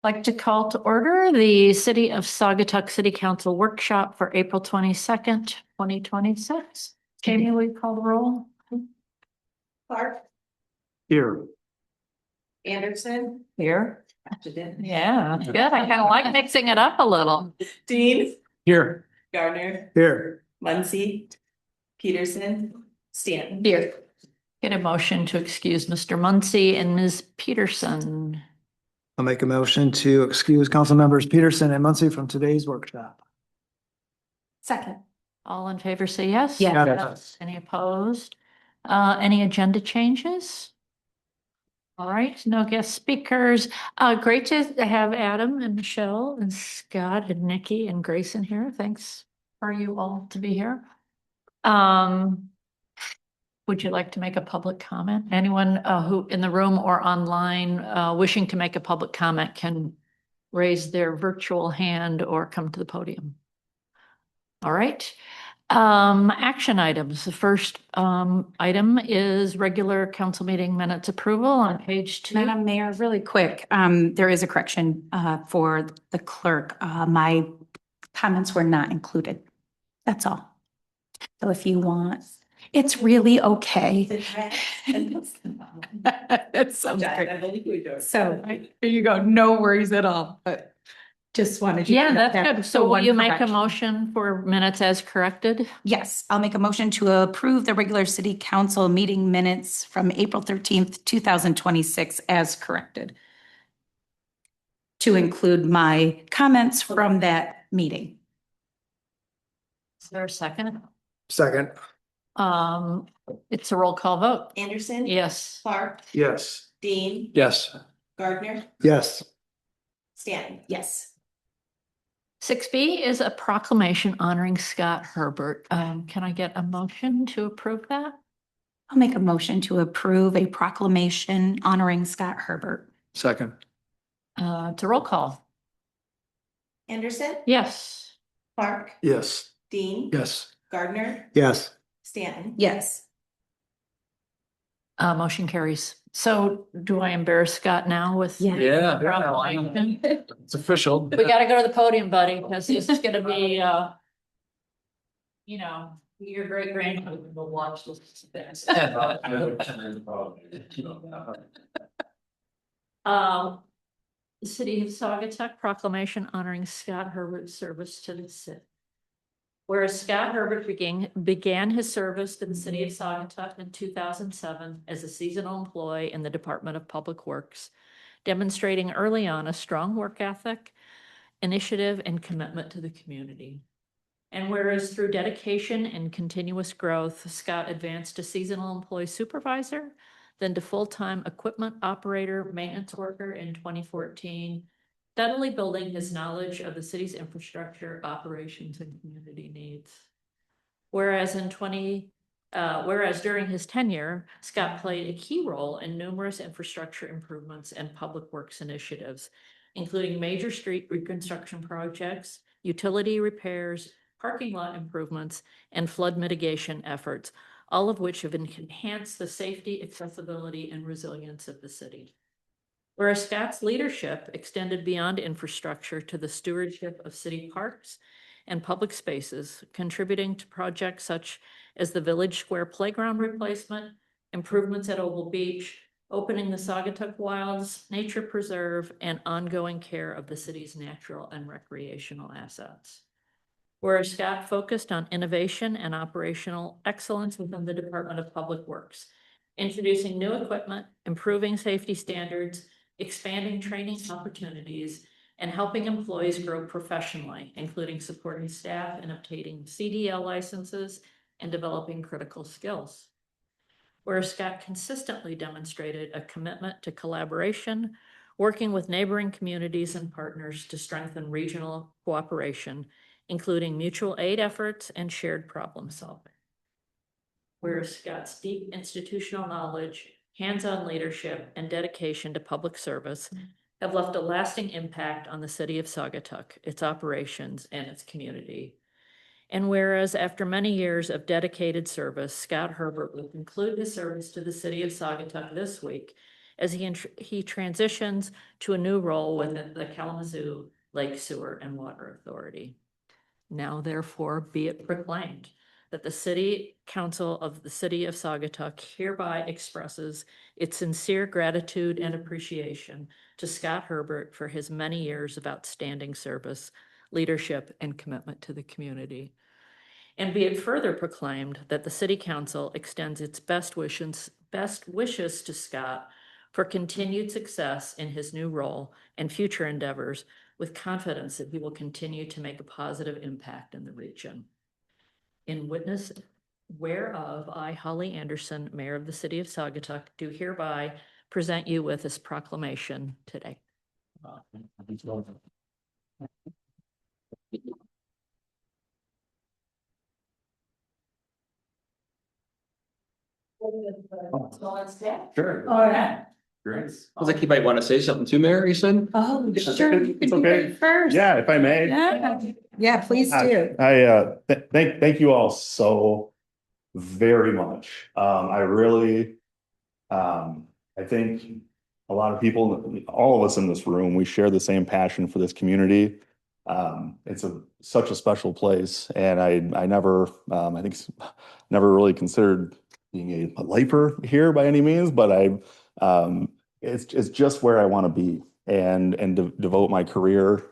Like to call to order the City of Saugatuck City Council Workshop for April 22nd, 2026. Jamie, will you call the roll? Clark, Here. Anderson, Here. Yeah, good. I kind of like mixing it up a little. Dean, Here. Gardner, Here. Muncy, Peterson, Stanton. Here. Get a motion to excuse Mr. Muncy and Ms. Peterson. I'll make a motion to excuse council members Peterson and Muncy from today's workshop. Second. All in favor, say yes. Yeah. Yes. Any opposed? Any agenda changes? All right, no guest speakers. Great to have Adam and Michelle and Scott and Nikki and Grayson here. Thanks for you all to be here. Would you like to make a public comment? Anyone who in the room or online wishing to make a public comment can raise their virtual hand or come to the podium. All right. Action items. The first item is regular council meeting minutes approval on page 2. Madam Mayor, really quick, there is a correction for the clerk. My comments were not included. That's all. So if you want, it's really okay. That sounds great. So there you go. No worries at all, but just wanted you to Yeah, know that's that. good. So will one you make a correction. motion for minutes as corrected? Yes, I'll make a motion to approve the regular city council meeting minutes from April 13th, 2026 as corrected. To include my comments from that meeting. Is there a second? Second. It's a roll call vote. Anderson. Yes. Clark, Yes. Dean, Yes. Gardner, Yes. Stanton. Yes. 6B is a proclamation honoring Scott Herbert. Can I get a motion to approve that? I'll make a motion to approve a proclamation honoring Scott Herbert. Second. It's a roll call. Anderson, Yes. Clark, Yes. Dean, Yes. Gardner, Yes. Stanton. Yes. Motion carries. So do I embarrass Scott now with? Yeah. Yeah. Proclamation? It's official. We gotta go to the podium, buddy, because this is gonna be, you know, your great grandchildren will watch this. The City of Saugatuck proclamation honoring Scott Herbert's service to the city. Whereas Scott Herbert began his service to the City of Saugatuck in 2007 as a seasonal employee in the Department of Public Works, demonstrating early on a strong work ethic, initiative, and commitment to the community. And whereas through dedication and continuous growth, Scott advanced to seasonal employee supervisor, then to full-time equipment operator, maintenance worker in 2014, steadily building his knowledge of the city's infrastructure, operations, and community needs. Whereas during his tenure, Scott played a key role in numerous infrastructure improvements and public works initiatives, including major street reconstruction projects, utility repairs, parking lot improvements, and flood mitigation efforts, all of which have enhanced the safety, accessibility, and resilience of the city. Whereas Scott's leadership extended beyond infrastructure to the stewardship of city parks and public spaces, contributing to projects such as the Village Square Playground replacement, improvements at Oval Beach, opening the Saugatuck Wilds Nature Preserve, and ongoing care of the city's natural and recreational assets. Whereas Scott focused on innovation and operational excellence within the Department of Public Works, introducing new equipment, improving safety standards, expanding training opportunities, and helping employees grow professionally, including supporting staff in obtaining CDL licenses and developing critical skills. Where Scott consistently demonstrated a commitment to collaboration, working with neighboring communities and partners to strengthen regional cooperation, including mutual aid efforts and shared problem solving. Where Scott's deep institutional knowledge, hands-on leadership, and dedication to public service have left a lasting impact on the City of Saugatuck, its operations, and its community. And whereas after many years of dedicated service, Scott Herbert will conclude his service to the City of Saugatuck this week as he transitions to a new role within the Kalamazoo Lake Sewer and Water Authority. Now therefore be it proclaimed that the City Council of the City of Saugatuck hereby expresses its sincere gratitude and appreciation to Scott Herbert for his many years of outstanding service, leadership, and commitment to the community. And be it further proclaimed that the City Council extends its best wishes to Scott for continued success in his new role and future endeavors, with confidence that he will continue to make a positive impact in the region. In witness whereof, I, Holly Anderson, Mayor of the City of Saugatuck, do hereby present you with this proclamation today. Sure. All right. Great. I was like, you might want to say something too, Mayor, you said? Oh, sure. You could It's do okay. it first. Yeah, if I may. Yeah, please do. Thank you all so very much. I really, I think a lot of people, all of us in this room, we share the same passion for this community. It's such a special place, and I never, I think never really considered being a lifer here by any means, but it's just where I want to be and devote my career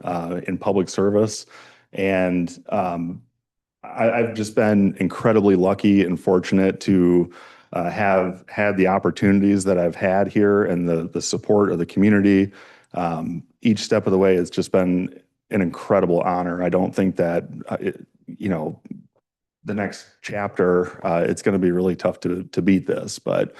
in public service. And I've just been incredibly lucky and fortunate to have had the opportunities that I've had here and the support of the community. Each step of the way has just been an incredible honor. I don't think that, the next chapter, it's going to be really tough to beat this, but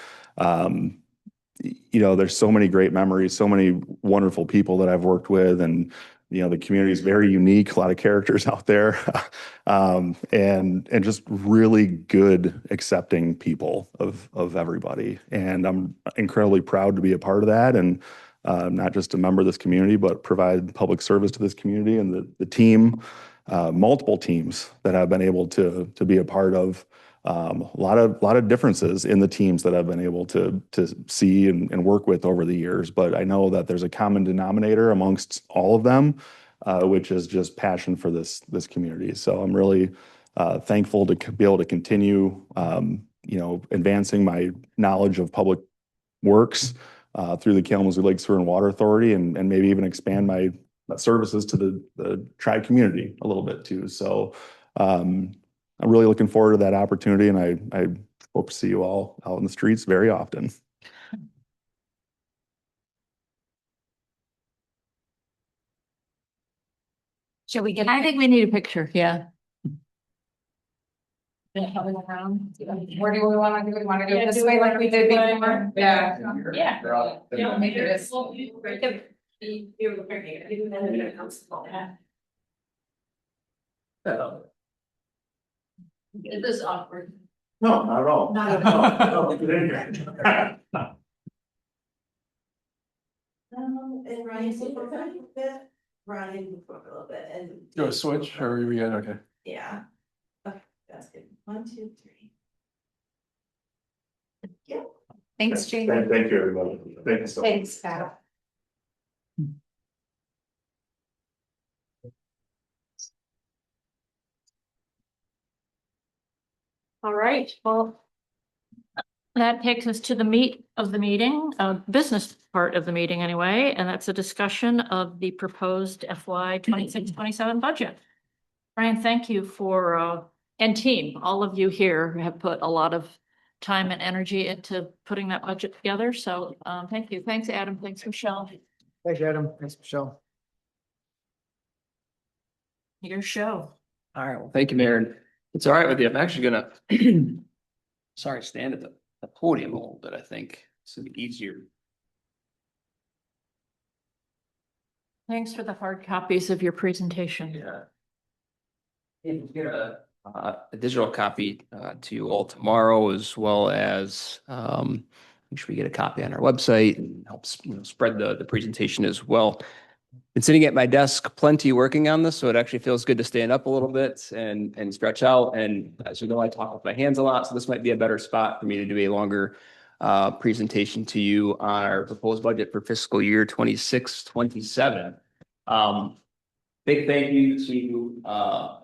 there's so many great memories, so many wonderful people that I've worked with, and the community is very unique, a lot of characters out there, and just really good, accepting people of everybody. And I'm incredibly proud to be a part of that, and not just a member of this community, but provide public service to this community and the team, multiple teams that I've been able to be a part of. A lot of differences in the teams that I've been able to see and work with over the years, but I know that there's a common denominator amongst all of them, which is just passion for this community. So I'm really thankful to be able to continue, advancing my knowledge of public works through the Kalamazoo Lake Sewer and Water Authority, and maybe even expand my services to the tribe community a little bit too. So I'm really looking forward to that opportunity, and I hope to see you all out in the streets very often. Shall we get? I think we need a picture, yeah. Where do we want to do it? Want to do it this way like we did before? Yeah. Yeah. Maybe this. It is awkward. No, not at all. Not at all. And Ryan, so for a little bit, Ryan, for a little bit, and. Do a switch, or are we good? Okay. Yeah. Okay, that's good. 1, 2, 3. Yeah. Thanks, Jane. Thank you, everybody. Thank you so much. Thanks, Scott. All right, well, that takes us to the meat of the meeting, business part of the meeting anyway, and that's a discussion of the proposed FY 26-27 budget. Brian, thank you for, and team, all of you here have put a lot of time and energy into putting that budget together. So thank you. Thanks, Adam. Thanks, Michelle. Thanks, Adam. Thanks, Michelle. Your show. All right, well, thank you, Mayor. It's all right with you. I'm actually gonna, stand at the podium a little bit, I think. It's gonna be easier. Thanks for the hard copies of your presentation. Yeah. You can get a digital copy to you all tomorrow, as well as make sure we get a copy on our website, and helps spread the presentation as well. Been sitting at my desk plenty working on this, so it actually feels good to stand up a little bit and stretch out. And as you know, I talk with my hands a lot, so this might be a better spot for me to do a longer presentation to you on our proposed budget for fiscal year 26-27. Big thank you to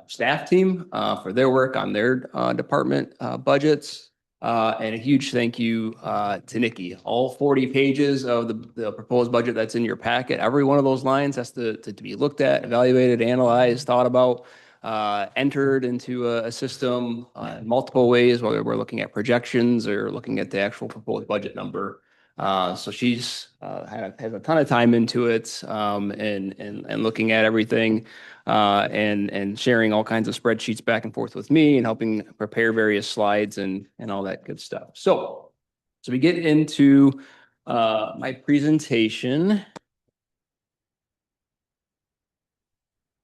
staff team for their work on their department budgets. And a huge thank you to Nikki. All 40 pages of the proposed budget that's in your packet, every one of those lines has to be looked at, evaluated, analyzed, thought about, entered into a system in multiple ways, whether we're looking at projections or looking at the actual proposed budget number. So she's has a ton of time into it, and looking at everything, and sharing all kinds of spreadsheets back and forth with me and helping prepare various slides and all that good stuff. So we get into my presentation.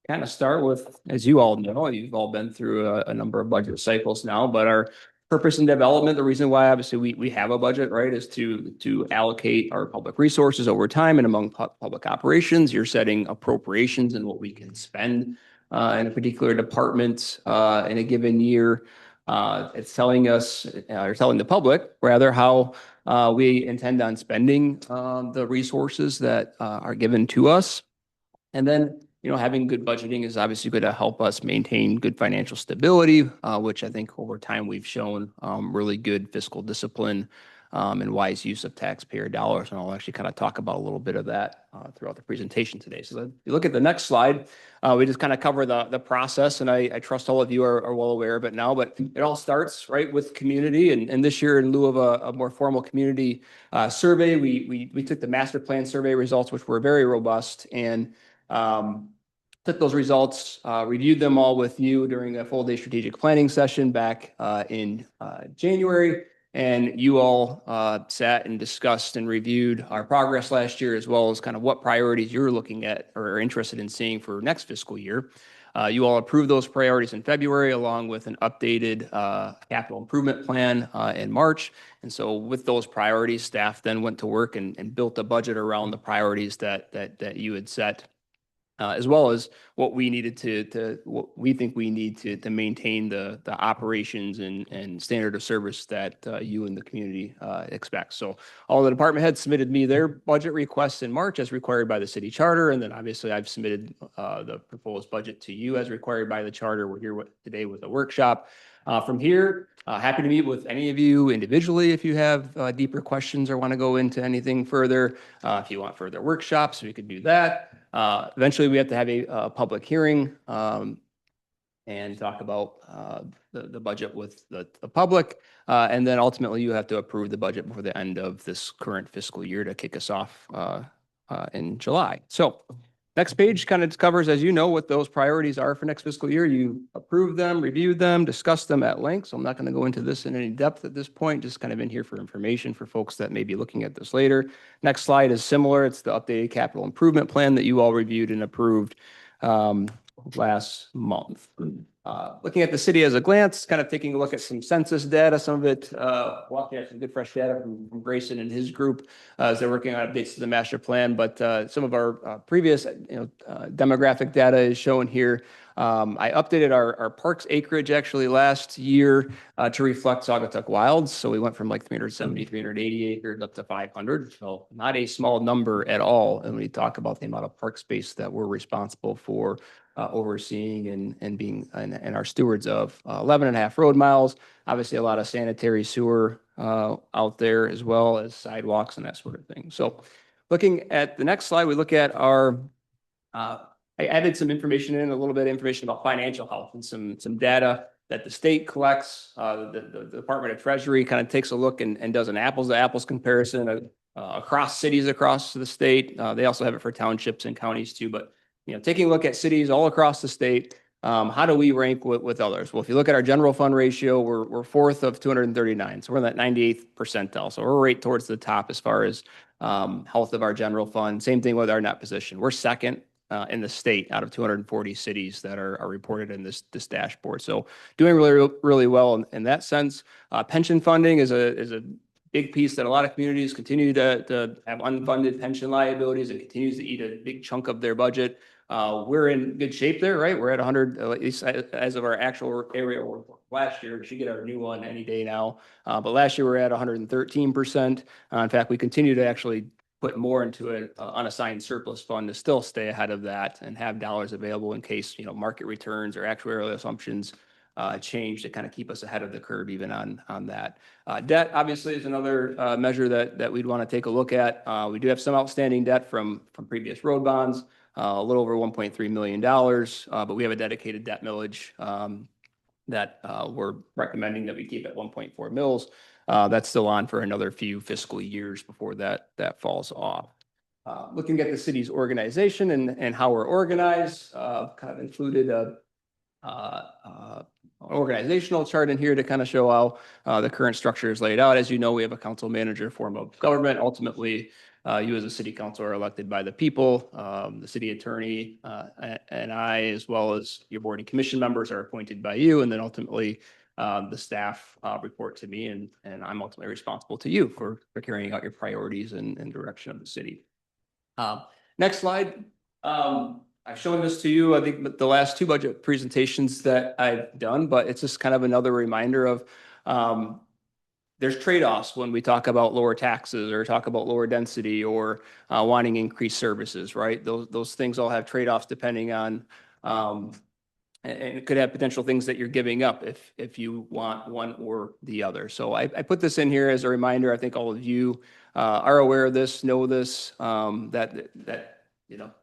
Kind of start with, as you all know, you've all been through a number of budget cycles now, but our purpose and development, the reason why obviously we have a budget, right, is to allocate our public resources over time and among public operations. You're setting appropriations and what we can spend in a particular department in a given year. It's telling us, or telling the public rather, how we intend on spending the resources that are given to us. And then, having good budgeting is obviously going to help us maintain good financial stability, which I think over time we've shown really good fiscal discipline and wise use of taxpayer dollars. And I'll actually kind of talk about a little bit of that throughout the presentation today. So if you look at the next slide, we just kind of cover the process, and I trust all of you are well aware of it now, but it all starts right with community. And this year, in lieu of a more formal community survey, we took the master plan survey results, which were very robust, and took those results, reviewed them all with you during a full day strategic planning session back in January. And you all sat and discussed and reviewed our progress last year, as well as kind of what priorities you're looking at or are interested in seeing for next fiscal year. You all approved those priorities in February, along with an updated capital improvement plan in March. And so with those priorities, staff then went to work and built a budget around the priorities that you had set. As well as what we needed what we think we need to maintain the operations and standard of service that you and the community expect. So all the department heads submitted me their budget requests in March as required by the city charter. And then obviously I've submitted the proposed budget to you as required by the charter. We're here today with a workshop. From here, happy to meet with any of you individually if you have deeper questions or want to go into anything further. If you want further workshops, we could do that. Eventually, we have to have a public hearing and talk about the budget with the public. And then ultimately, you have to approve the budget before the end of this current fiscal year to kick us off in July. So next page kind of covers, as you know, what those priorities are for next fiscal year. You approved them, reviewed them, discussed them at length. So I'm not going to go into this in any depth at this point, just kind of in here for information for folks that may be looking at this later. Next slide is similar. It's the updated capital improvement plan that you all reviewed and approved last month. Looking at the city as a glance, kind of taking a look at some census data, some of it, walking out some good fresh data from Grayson and his group as they're working on updates to the master plan. But some of our previous demographic data is shown here. I updated our parks acreage actually last year to reflect Saugatuck Wilds. So we went from like 370, 380 acres up to 500. So not a small number at all. And we talk about the amount of park space that we're responsible for overseeing and being and our stewards of. 11.5 road miles, obviously a lot of sanitary sewer out there, as well as sidewalks and that sort of thing. So looking at the next slide, we look at our I added some information in, a little bit of information about financial health and some data that the state collects. The Department of Treasury kind of takes a look and does an apples to apples comparison across cities across the state. They also have it for townships and counties too. But taking a look at cities all across the state, how do we rank with others? Well, if you look at our general fund ratio, we're fourth of 239. So we're in that 98th percentile. So we're right towards the top as far as health of our general fund. Same thing with our net position. We're second in the state out of 240 cities that are reported in this dashboard. So doing really, really well in that sense. Pension funding is a big piece that a lot of communities continue to have unfunded pension liabilities. It continues to eat a big chunk of their budget. We're in good shape there, right? We're at 100, at least as of our actual area report last year. We should get our new one any day now. But last year we were at 113%. In fact, we continue to actually put more into an unassigned surplus fund to still stay ahead of that and have dollars available in case, market returns or actuarial assumptions change to kind of keep us ahead of the curve even on that. Debt obviously is another measure that we'd want to take a look at. We do have some outstanding debt from previous road bonds, a little over $1.3 million, but we have a dedicated debt millage that we're recommending that we keep at 1.4 mils. That's still on for another few fiscal years before that falls off. Looking at the city's organization and how we're organized, kind of included organizational chart in here to kind of show how the current structure is laid out. As you know, we have a council manager form of government. Ultimately, you as a city council are elected by the people. The city attorney and I, as well as your board and commission members, are appointed by you. And then ultimately, the staff report to me, and I'm ultimately responsible to you for carrying out your priorities and direction of the city. Next slide. I've shown this to you, I think, the last two budget presentations that I've done, but it's just kind of another reminder of there's trade-offs when we talk about lower taxes or talk about lower density or wanting increased services, right? Those things all have trade-offs depending on, and it could have potential things that you're giving up if you want one or the other. So I put this in here as a reminder. I think all of you are aware of this, know this, that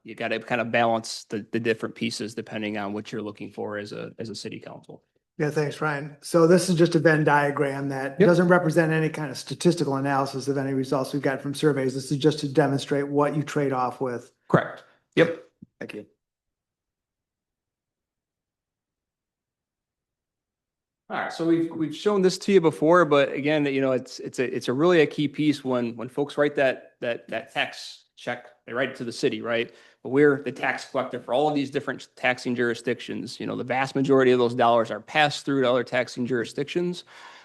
you got to kind of balance the different pieces depending on what you're looking for as a city council. Yeah, thanks, Ryan. So this is just a Venn diagram that Yep. doesn't represent any kind of statistical analysis of any results we've got from surveys. This is just to demonstrate what you trade off with. Correct. Yep. Thank you. All right, so we've shown this to you before, but again, it's a really a key piece when folks write that tax check, they write it to the city, right? But we're the tax collector for all of these different taxing jurisdictions. The vast majority of those dollars are passed through to other taxing jurisdictions.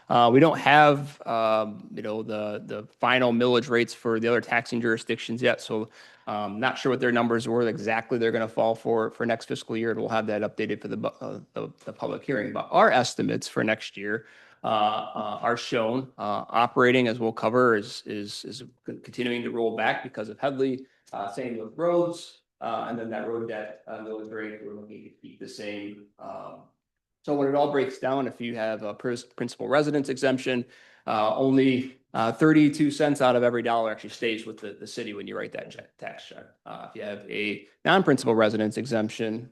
We don't have the final millage rates for the other taxing jurisdictions yet, so not sure what their numbers were exactly they're going to fall for next fiscal year. And we'll have that updated for the public hearing. But our estimates for next year are shown. Operating, as we'll cover, is continuing to roll back because of Headley. Same with roads, and then that road debt millage rate we're looking to keep the same. So when it all breaks down, if you have a principal residence exemption, only 32 cents out of every dollar actually stays with the city when you write that tax check. If you have a non-principal residence exemption,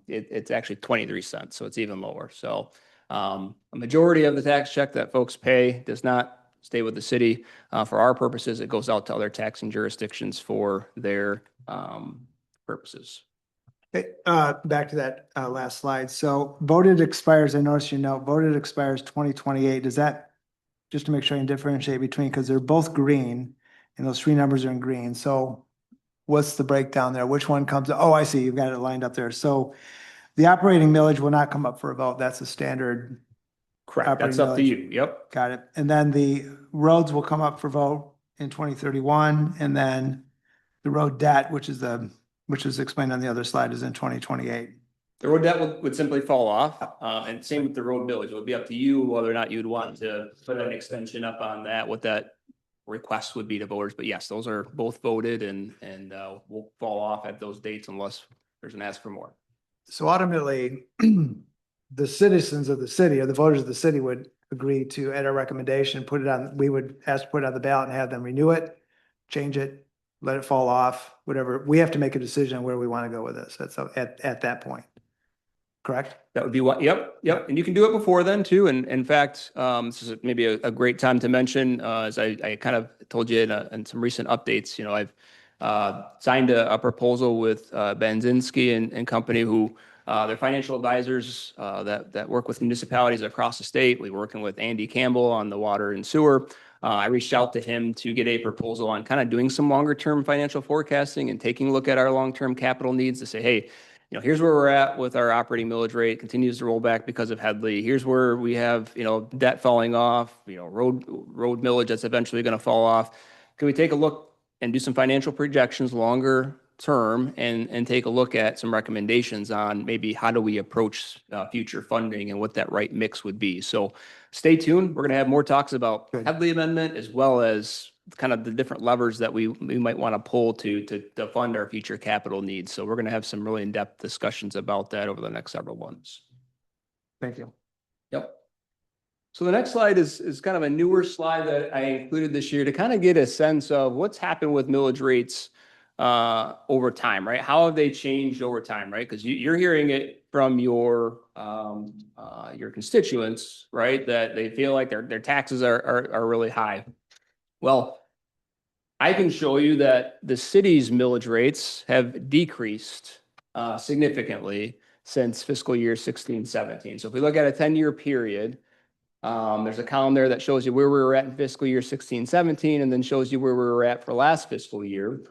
it's actually 23 cents, so it's even lower. So a majority of the tax check that folks pay does not stay with the city. For our purposes, it goes out to other taxing jurisdictions for their purposes. Okay, back to that last slide. So voted expires, I noticed voted expires 2028. Does that, just to make sure I can differentiate between, because they're both green and those three numbers are in green. So what's the breakdown there? Which one comes? Oh, I see. You've got it lined up there. So the operating millage will not come up for a vote. That's a standard. Correct. That's up to you. Yep. Got it. And then the roads will come up for vote in 2031. And then the road debt, which is explained on the other slide, is in 2028. The road debt would simply fall off, and same with the road millage. It would be up to you whether or not you'd want to put an extension up on that, what that request would be to voters. But yes, those are both voted and will fall off at those dates unless there's an ask for more. So ultimately, the citizens of the city or the voters of the city would agree to, at our recommendation, put it on, we would ask to put it on the ballot and have them renew it, change it, let it fall off, whatever. We have to make a decision on where we want to go with this. That's at that point. Correct? That would be what, yep. And you can do it before then too. And in fact, this is maybe a great time to mention, as I kind of told you in some recent updates, I've signed a proposal with Benzinski and company who they're financial advisors that work with municipalities across the state. We're working with Andy Campbell on the water and sewer. I reached out to him to get a proposal on kind of doing some longer term financial forecasting and taking a look at our long-term capital needs to say, hey, here's where we're at with our operating millage rate. It continues to roll back because of Headley. Here's where we have, debt falling off, road millage that's eventually going to fall off. Can we take a look and do some financial projections longer term and take a look at some recommendations on maybe how do we approach future funding and what that right mix would be. So stay tuned. We're going to have more talks about Good. Headley Amendment as well as kind of the different levers that we might want to pull to fund our future capital needs. So we're going to have some really in-depth discussions about that over the next several months. Thank you. Yep. So the next slide is kind of a newer slide that I included this year to kind of get a sense of what's happened with millage rates over time, right? How have they changed over time, right? Because you're hearing it from your constituents, right? That they feel like their taxes are really high. Well, I can show you that the city's millage rates have decreased significantly since fiscal year 16-17. So if we look at a 10-year period, there's a column there that shows you where we were at in fiscal year 16-17 and then shows you where we were at for last fiscal year.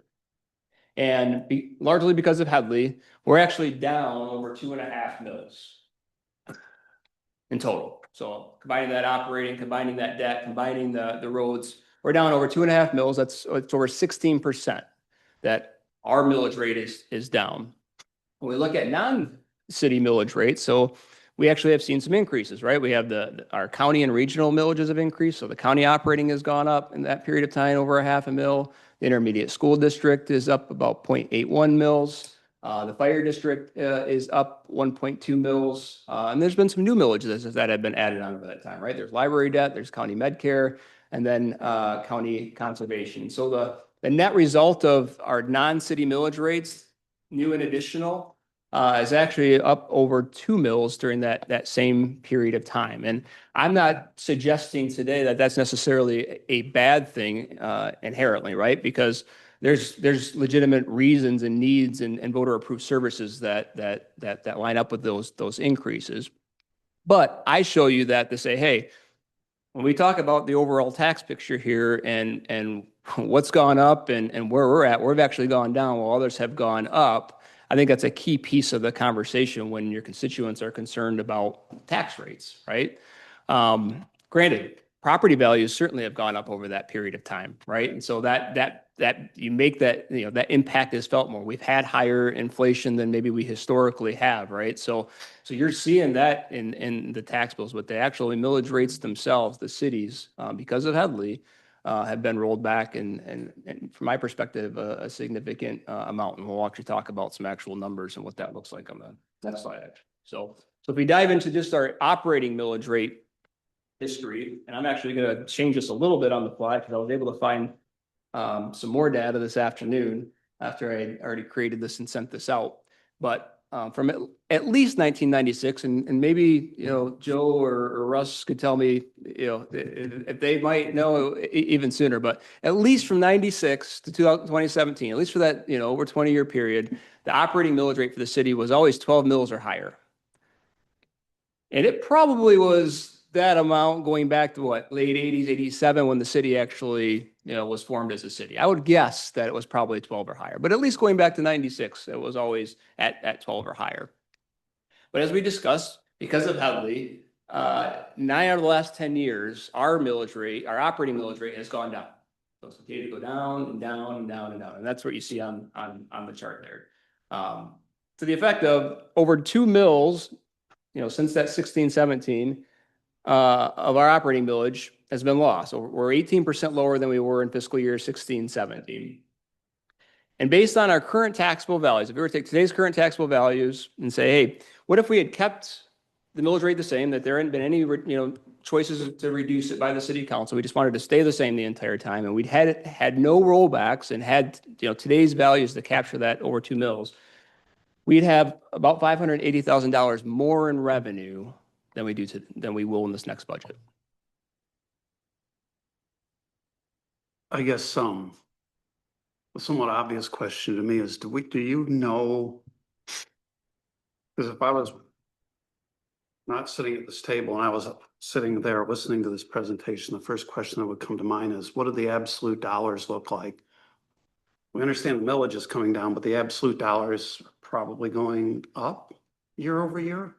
And largely because of Headley, we're actually down over 2.5 mils in total. So combining that operating, combining that debt, combining the roads, we're down over 2.5 mils. It's over 16% that our millage rate is down. When we look at non-city millage rates, so we actually have seen some increases, right? We have our county and regional millages have increased. So the county operating has gone up in that period of time over 0.5 mil. The intermediate school district is up about 0.81 mils. The fire district is up 1.2 mils. And there's been some new millages that have been added on over that time, right? There's library debt, there's county Medcare, and then county conservation. So the net result of our non-city millage rates, new and additional, is actually up over 2 mils during that same period of time. And I'm not suggesting today that that's necessarily a bad thing inherently, right? Because there's legitimate reasons and needs and voter approved services that line up with those increases. But I show you that to say, hey, when we talk about the overall tax picture here and what's gone up and where we're at, we've actually gone down while others have gone up. I think that's a key piece of the conversation when your constituents are concerned about tax rates, right? Granted, property values certainly have gone up over that period of time, right? And so that you make that, that impact is felt more. We've had higher inflation than maybe we historically have, right? So you're seeing that in the tax bills, but the actual millage rates themselves, the cities, because of Headley, have been rolled back and from my perspective, a significant amount. And we'll actually talk about some actual numbers and what that looks like on the next slide, actually. So if we dive into just our operating millage rate history, and I'm actually going to change this a little bit on the fly because I was able to find some more data this afternoon after I already created this and sent this out. But from at least 1996, and maybe, Joe or Russ could tell me, if they might know even sooner, but at least from 96 to 2017, at least for that, over 20-year period, the operating millage rate for the city was always 12 mils or higher. And it probably was that amount going back to what, late 80s, 87, when the city actually, was formed as a city. I would guess that it was probably 12 or higher, but at least going back to 96, it was always at 12 or higher. But as we discussed, because of Headley, 9 out of the last 10 years, our millage rate, our operating millage rate has gone down. So it's continued to go down and down and down and down. And that's what you see on the chart there. To the effect of over 2 mils, since that 16-17, of our operating millage has been lost. So we're 18% lower than we were in fiscal year 16-17. And based on our current taxable values, if we were to take today's current taxable values and say, hey, what if we had kept the millage rate the same, that there hadn't been any, choices to reduce it by the city council. We just wanted to stay the same the entire time. And we'd had no rollbacks and had, today's values to capture that over 2 mils. We'd have about $580,000 more in revenue than we will in this next budget. I guess a somewhat obvious question to me is, do you know? Because if I was not sitting at this table and I was sitting there listening to this presentation, the first question that would come to mind is, what do the absolute dollars look like? We understand the millage is coming down, but the absolute dollars are probably going up year over year.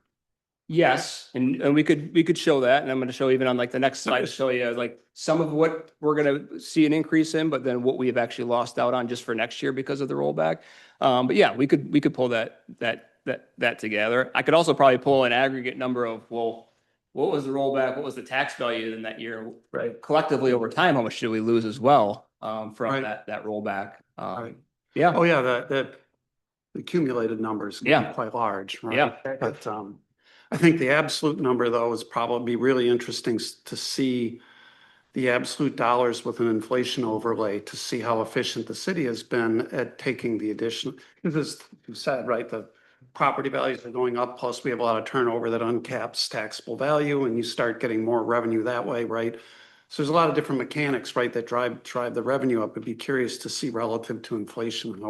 Yes, and we could show that, and I'm gonna show even on like the next slide, show you like some of what we're gonna see an increase in, but then what we have actually lost out on just for next year because of the rollback. But yeah, we could pull that together. I could also probably pull an aggregate number of, well, what was the rollback? What was the tax value in that year? Right. Collectively over time, how much did we lose as well, from Right. that rollback? Right. Yeah, Oh, yeah, the accumulated numbers can Yeah. be quite large, right? Yeah. But, I think the absolute number though is probably really interesting to see the absolute dollars with an inflation overlay to see how efficient the city has been at taking the additional, because as you said, right, the property values are going up, plus we have a lot of turnover that uncaps taxable value, and you start getting more revenue that way, right? So there's a lot of different mechanics, right, that drive the revenue up. I'd be curious to see relative to inflation,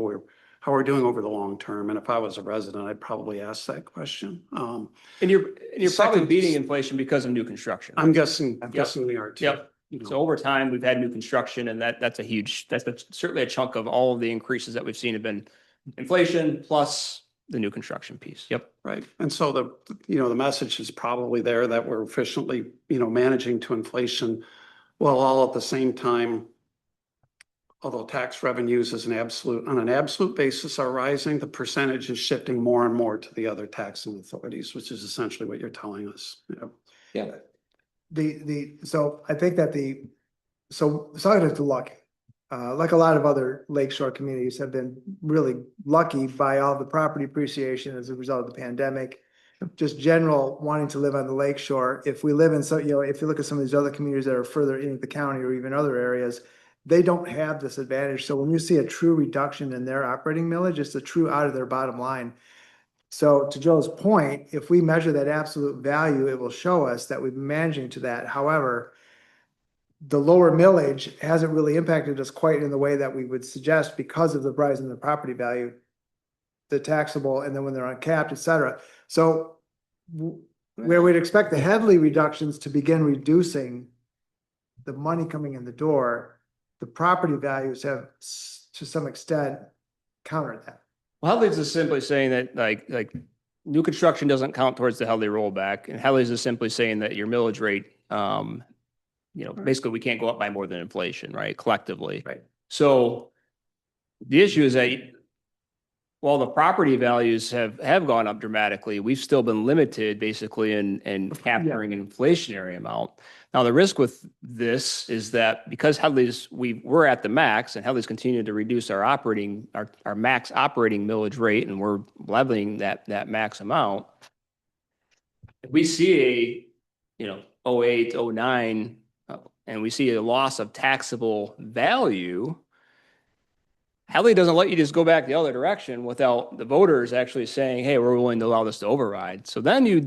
how we're doing over the long term. And if I was a resident, I'd probably ask that question. and you're probably Second- beating inflation because of new construction. I'm guessing we are too. Yep. you know. So over time, we've had new construction and that's certainly a chunk of all of the increases that we've seen have been inflation plus the new construction piece. Yep. Right. And so the message is probably there that we're efficiently, managing to inflation while all at the same time, although tax revenues on an absolute basis are rising, the percentage is shifting more and more to the other taxing authorities, which is essentially what you're telling us. Yeah. So I think that so Saginaw is lucky. Like a lot of other lakeshore communities have been really lucky by all the property appreciation as a result of the pandemic. Just general wanting to live on the lakeshore. If we live in if you look at some of these other communities that are further into the county or even other areas, they don't have this advantage. So when you see a true reduction in their operating millage, it's a true out of their bottom line. So to Joe's point, if we measure that absolute value, it will show us that we've been managing to that. However, the lower millage hasn't really impacted us quite in the way that we would suggest because of the rise in the property value, the taxable, and then when they're uncapped, et cetera. So where we'd expect the Headley reductions to begin reducing the money coming in the door, the property values have to some extent countered that. Well, Headley's is simply saying that like new construction doesn't count towards the Headley rollback, and Headley's is simply saying that your millage rate, basically we can't go up by more than inflation, right? Collectively. Right. So the issue is that while the property values have gone up dramatically, we've still been limited basically in capturing an inflationary amount. Now, the risk with this is that because Headley's, we're at the max and Headley's continued to reduce our max operating millage rate, and we're leveling that max amount. If we see 08, 09, and we see a loss of taxable value, Headley doesn't let you just go back the other direction without the voters actually saying, hey, we're willing to allow this to override. So then you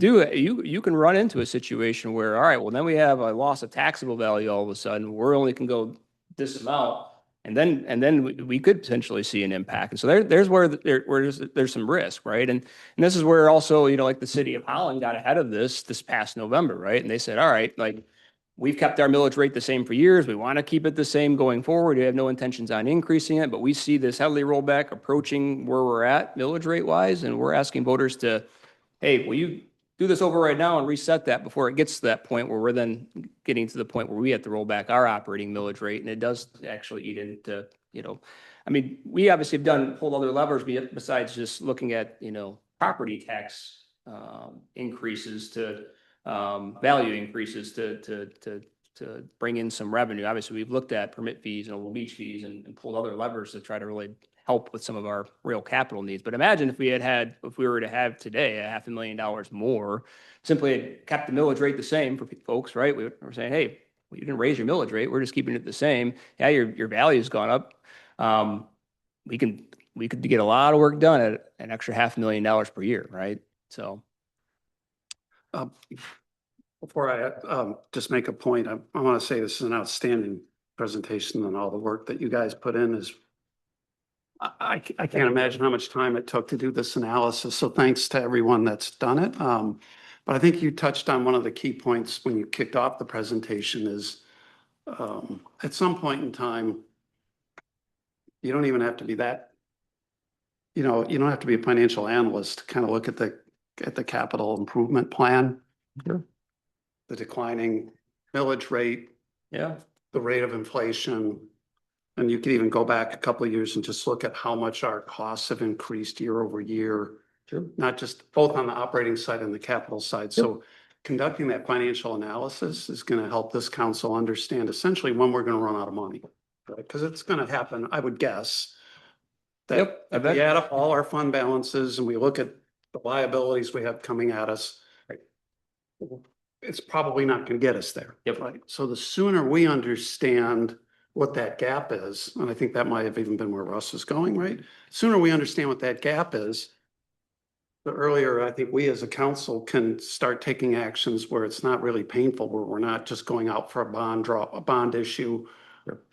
can run into a situation where, all right, well, then we have a loss of taxable value all of a sudden. We're only can go this amount. And then we could potentially see an impact. And so there's where there's some risk, right? And this is where also, like the city of Holland got ahead of this past November, right? And they said, all right, like, we've kept our millage rate the same for years. We want to keep it the same going forward. We have no intentions on increasing it, but we see this Headley rollback approaching where we're at millage rate wise. And we're asking voters to, hey, will you do this over right now and reset that before it gets to that point where we're then getting to the point where we have to roll back our operating millage rate. And it does actually eat into, we obviously have pulled other levers besides just looking at, property tax increases to value increases to bring in some revenue. Obviously, we've looked at permit fees and beach fees and pulled other levers to try to really help with some of our real capital needs. But imagine if we were to have today $500,000 more, simply had kept the millage rate the same for folks, right? We're saying, hey, you didn't raise your millage rate. We're just keeping it the same. Yeah, your value's gone up. We could get a lot of work done at an extra $500,000 per year, right? So. Before I just make a point, I want to say this is an outstanding presentation, and all the work that you guys put in is, I can't imagine how much time it took to do this analysis. So thanks to everyone that's done it. But I think you touched on one of the key points when you kicked off the presentation is at some point in time, you don't even have to be that, you don't have to be a financial analyst to kind of look at the at the capital improvement plan, Sure. the declining millage rate, Yeah. the rate of inflation. And you could even go back a couple of years and just look at how much our costs have increased year over year, Sure. not just both on the operating side and the capital side. So conducting that financial analysis is going to help this council understand essentially when we're going to run out of money. Right? Because it's going to happen, I would guess. That Yep, I if we bet. add up all our fund balances and we look at the liabilities we have coming at us, it's probably not going to get us there. Yep. Right. So the sooner we understand what that gap is, and I think that might have even been where Russ is going, right? Sooner we understand what that gap is, the earlier I think we as a council can start taking actions where it's not really painful, where we're not just going out for a bond issue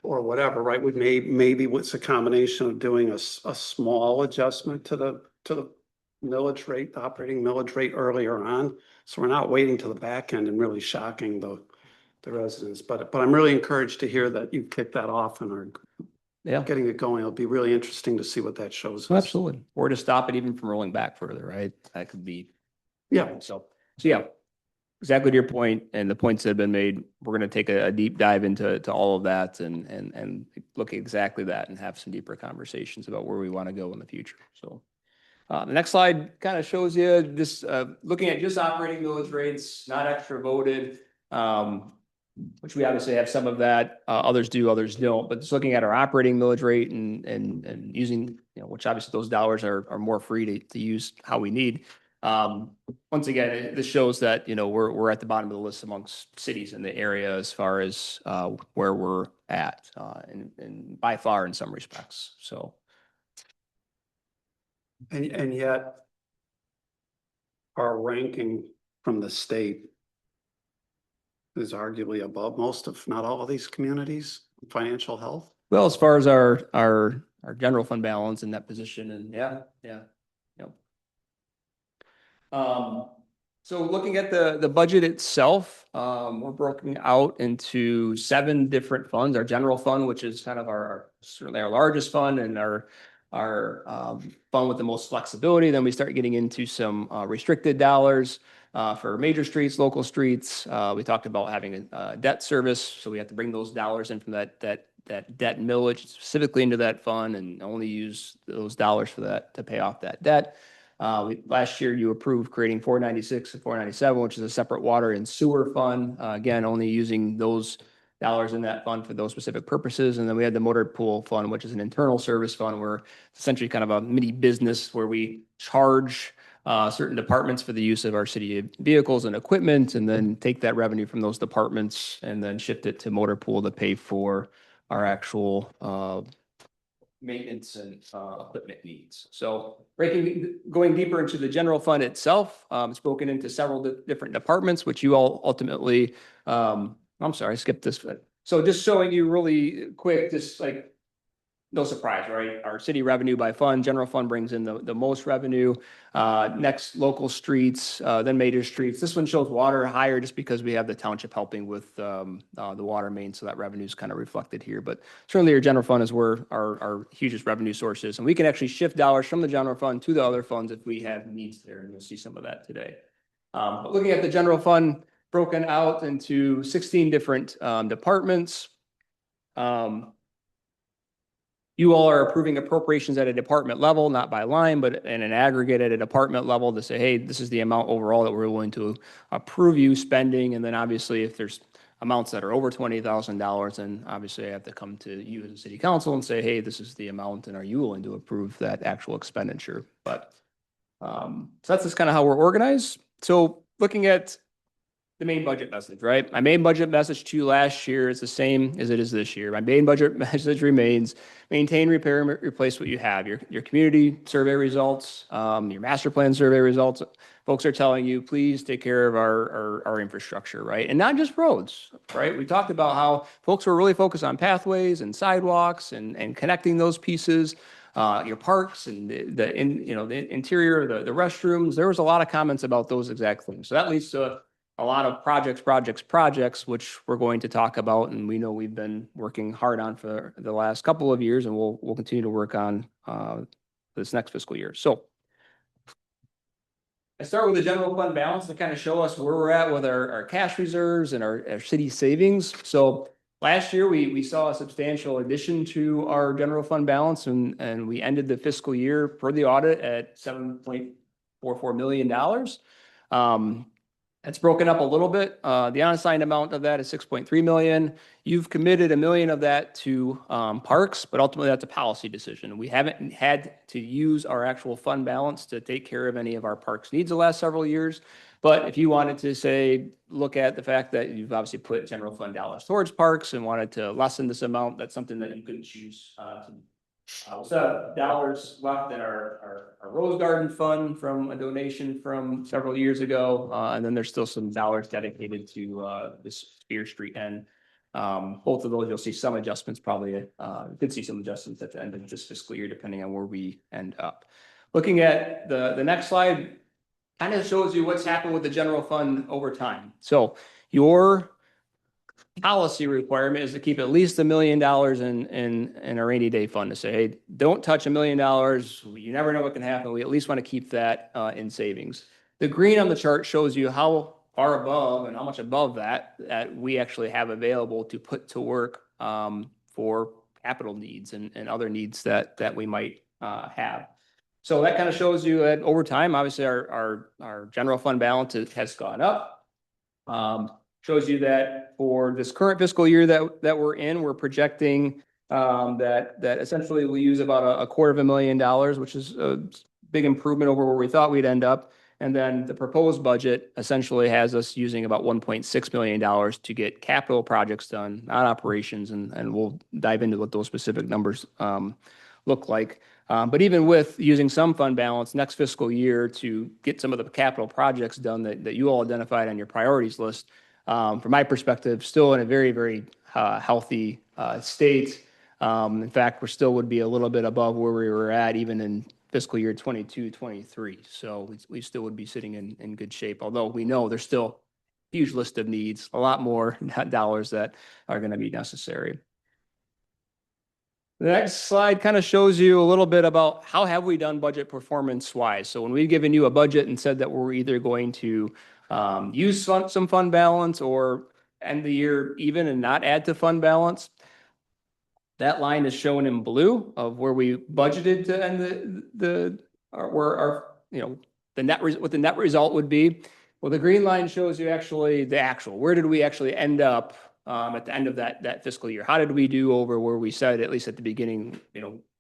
or whatever, right? We maybe it's a combination of doing a small adjustment to the millage rate, the operating millage rate earlier on. So we're not waiting to the back end and really shocking the residents. But I'm really encouraged to hear that you've kicked that off and are Yeah. getting it going. It'll be really interesting to see what that shows us. Absolutely. Or to stop it even from rolling back further, right? That could be. Yeah. So yeah, exactly to your point and the points that have been made. We're going to take a deep dive into all of that and look at exactly that and have some deeper conversations about where we want to go in the future. So the next slide kind of shows you this, looking at just operating millage rates, not extra voted, which we obviously have some of that. Others do, others don't. But just looking at our operating millage rate and using, which obviously those dollars are more free to use how we need. Once again, this shows that, we're at the bottom of the list amongst cities in the area as far as where we're at, and by far in some respects. So. And yet our ranking from the state is arguably above most, if not all of these communities, in financial health. Well, as far as our general fund balance in that position, and yeah. So looking at the budget itself, we're broken out into 7 different funds. Our general fund, which is kind of certainly our largest fund and our fund with the most flexibility. Then we start getting into some restricted dollars for major streets, local streets. We talked about having a debt service, so we have to bring those dollars in from that debt millage specifically into that fund and only use those dollars for that to pay off that debt. Last year you approved creating 496 and 497, which is a separate water and sewer fund. Again, only using those dollars in that fund for those specific purposes. And then we had the motor pool fund, which is an internal service fund where it's essentially kind of a mini business where we charge certain departments for the use of our city vehicles and equipment, and then take that revenue from those departments and then shift it to motor pool to pay for our actual maintenance and equipment needs. So going deeper into the general fund itself, it's broken into several different departments, which you all ultimately, I'm sorry, I skipped this. So just showing you really quick, just like no surprise, right? Our city revenue by fund, general fund brings in the most revenue. Next, local streets, then major streets. This one shows water higher just because we have the township helping with the water main, so that revenue is kind of reflected here. But certainly our general fund is where our hugest revenue source is. And we can actually shift dollars from the general fund to the other funds if we have needs there, and you'll see some of that today. But looking at the general fund broken out into 16 different departments. You all are approving appropriations at a department level, not by line, but in an aggregate at a department level to say, hey, this is the amount overall that we're willing to approve you spending. And then obviously if there's amounts that are over $20,000, then obviously I have to come to you as a city council and say, hey, this is the amount, and are you willing to approve that actual expenditure? But so that's just kind of how we're organized. So looking at the main budget message, right? My main budget message to you last year is the same as it is this year. My main budget message remains: maintain, repair, and replace what you have. Your community survey results, your master plan survey results. Folks are telling you, please take care of our infrastructure, right? And not just roads, right? We talked about how folks were really focused on pathways and sidewalks and connecting those pieces. Your parks and the interior, the restrooms. There was a lot of comments about those exact things. So that leads to a lot of projects, which we're going to talk about, and we know we've been working hard on for the last couple of years, and we'll continue to work on this next fiscal year. So I start with the general fund balance to kind of show us where we're at with our cash reserves and our city savings. So last year, we saw a substantial addition to our general fund balance and we ended the fiscal year per the audit at $7.44 million. It's broken up a little bit. The unassigned amount of that is 6.3 million. You've committed $1 million of that to parks, but ultimately that's a policy decision. We haven't had to use our actual fund balance to take care of any of our parks needs the last several years. But if you wanted to say, look at the fact that you've obviously put general fund dollars towards parks and wanted to lessen this amount, that's something that you could choose to we still have dollars left in our Rose Garden Fund from a donation from several years ago. And then there's still some dollars dedicated to this Spear Street end. Both of those, you'll see some adjustments probably, could see some adjustments at the end of this fiscal year, depending on where we end up. Looking at the next slide, kind of shows you what's happened with the general fund over time. So your policy requirement is to keep at least $1 million in a rainy day fund, to say, hey, don't touch $1 million. You never know what can happen. We at least want to keep that in savings. The green on the chart shows you how far above and how much above that we actually have available to put to work for capital needs and other needs that we might have. So that kind of shows you that over time, obviously our general fund balance has gone up. Shows you that for this current fiscal year that we're in, we're projecting that essentially we'll use about a $250,000, which is a big improvement over where we thought we'd end up. And then the proposed budget essentially has us using about $1.6 million to get capital projects done, not operations, and we'll dive into what those specific numbers look like. But even with using some fund balance next fiscal year to get some of the capital projects done that you all identified on your priorities list, from my perspective, still in a very, very healthy state. In fact, we still would be a little bit above where we were at even in fiscal year 22-23. So we still would be sitting in good shape, although we know there's still a huge list of needs, a lot more dollars that are going to be necessary. The next slide kind of shows you a little bit about how have we done budget performance wise. So when we've given you a budget and said that we're either going to use some fund balance or end the year even and not add to fund balance, that line is shown in blue of where we budgeted to end what the net result would be. Well, the green line shows you actually the actual. Where did we actually end up at the end of that fiscal year? How did we do over where we said, at least at the beginning,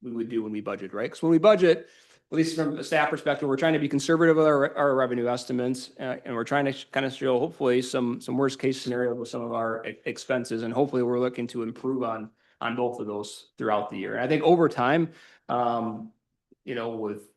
we would do when we budget, right? Because when we budget, at least from a staff perspective, we're trying to be conservative with our revenue estimates, and we're trying to kind of show hopefully some worst case scenario with some of our expenses, and hopefully we're looking to improve on both of those throughout the year. And I think over time,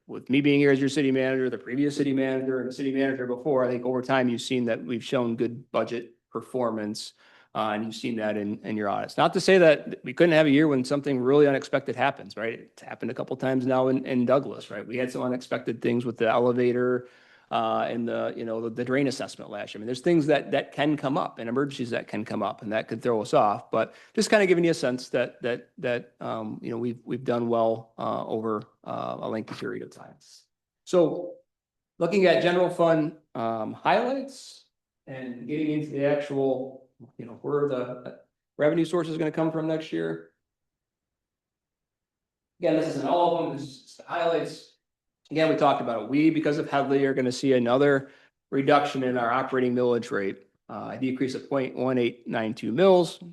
with me being here as your city manager, the previous city manager, and the city manager before, I think over time you've seen that we've shown good budget performance. And you've seen that in your audits. Not to say that we couldn't have a year when something really unexpected happens, right? It's happened a couple of times now in Douglas, right? We had some unexpected things with the elevator and the drain assessment last year. I mean, there's things that can come up and emergencies that can come up and that could throw us off. But just kind of giving you a sense that we've done well over a lengthy period of time. So looking at general fund highlights and getting into the actual where the revenue source is going to come from next year. Again, this isn't all of them. This is the highlights. Again, we talked about it. We, because of Headley, are going to see another reduction in our operating millage rate, a decrease of 0.1892 mils, a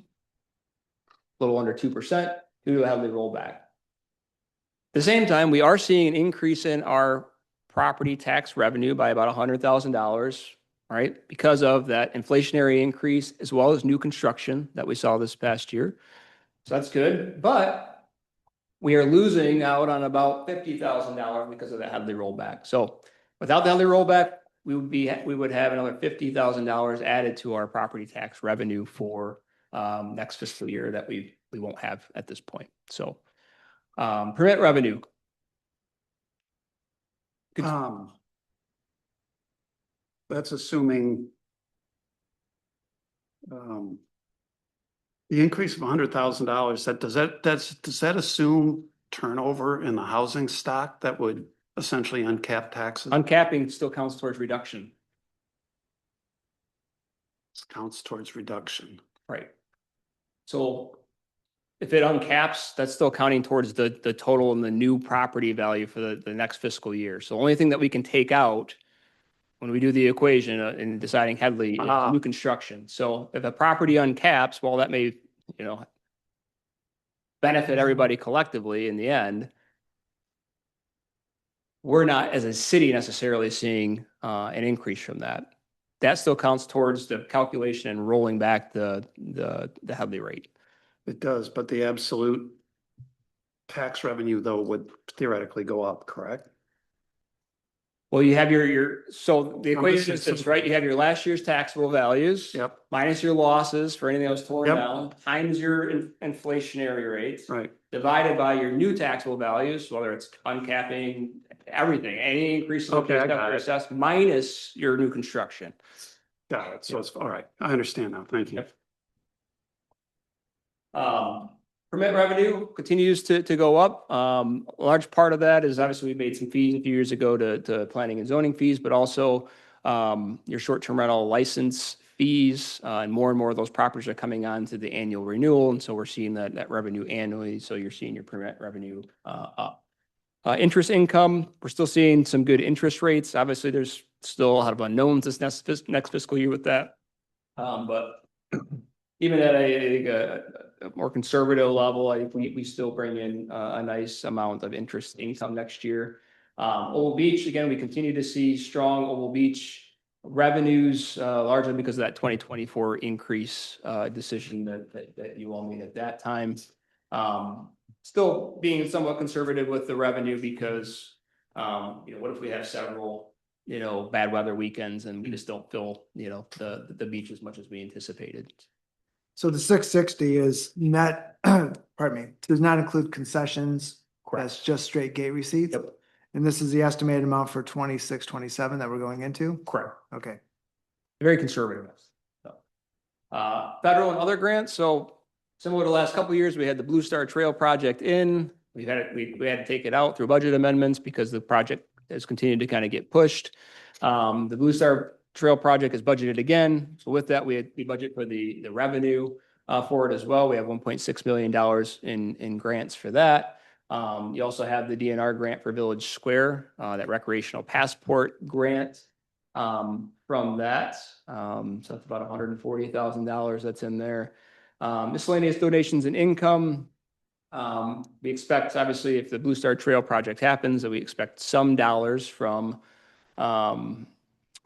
little under 2% due to the Headley rollback. At the same time, we are seeing an increase in our property tax revenue by about $100,000. Right, because of that inflationary increase as well as new construction that we saw this past year. So that's good, but we are losing out on about $50,000 because of the Headley rollback. So without the Headley rollback, we would have another $50,000 added to our property tax revenue for next fiscal year that we won't have at this point. So permit revenue. That's assuming the increase of $100,000. Does that assume turnover in the housing stock that would essentially uncapped taxes? Uncapping still counts towards reduction, Counts towards reduction. right? So if it uncaps, that's still counting towards the total and the new property value for the next fiscal year. So the only thing that we can take out when we do the equation in deciding Headley is Ah. new construction. So if a property uncaps, well, that may, you know, benefit everybody collectively in the end. We're not, as a city, necessarily seeing an increase from that. That still counts towards the calculation and rolling back the Headley rate. It does, but the absolute tax revenue though would theoretically go up, correct? Well, you have so the I'm equation just- is this, right? You have your last year's taxable values. Yep, Minus your losses for anything that was torn Yep. down, times your inflationary rates. right. Divided by your new taxable values, whether it's uncapping, everything, any increase in Okay, I that got were it. assessed minus your new construction. Got it. So it's, all right. I understand now. Thank you. Yep. Permit revenue continues to go up. A large part of that is obviously we made some fees a few years ago to planning and zoning fees, but also your short-term rental license fees, and more of those properties are coming on to the annual renewal. And so we're seeing that revenue annually. So you're seeing your permit revenue up. Interest income, we're still seeing some good interest rates. Obviously, there's still a lot of unknowns this next fiscal year with that. But even at a more conservative level, I think we still bring in a nice amount of interest income next year. Oval Beach, again, we continue to see strong Oval Beach revenues, largely because of that 2024 increase decision that you all made at that time. Still being somewhat conservative with the revenue because, what if we have several, bad weather weekends and we just don't fill, the beach as much as we anticipated. So the 660 is net, pardon me, does not include concessions. That's just straight gate receipts. Yep. And this is the estimated amount for 26, 27 that we're going into? Correct. Okay. Very conservative. So, federal and other grants. So similar to the last couple of years, we had the Blue Star Trail project in. We had to take it out through budget amendments because the project has continued to kind of get pushed. The Blue Star Trail project is budgeted again. So with that, we budget for the revenue for it as well. We have $1.6 million in grants for that. You also have the DNR grant for Village Square, that recreational passport grant from that. So that's about $140,000 that's in there. Miscellaneous donations and income. We expect, obviously, if the Blue Star Trail project happens, that we expect some dollars from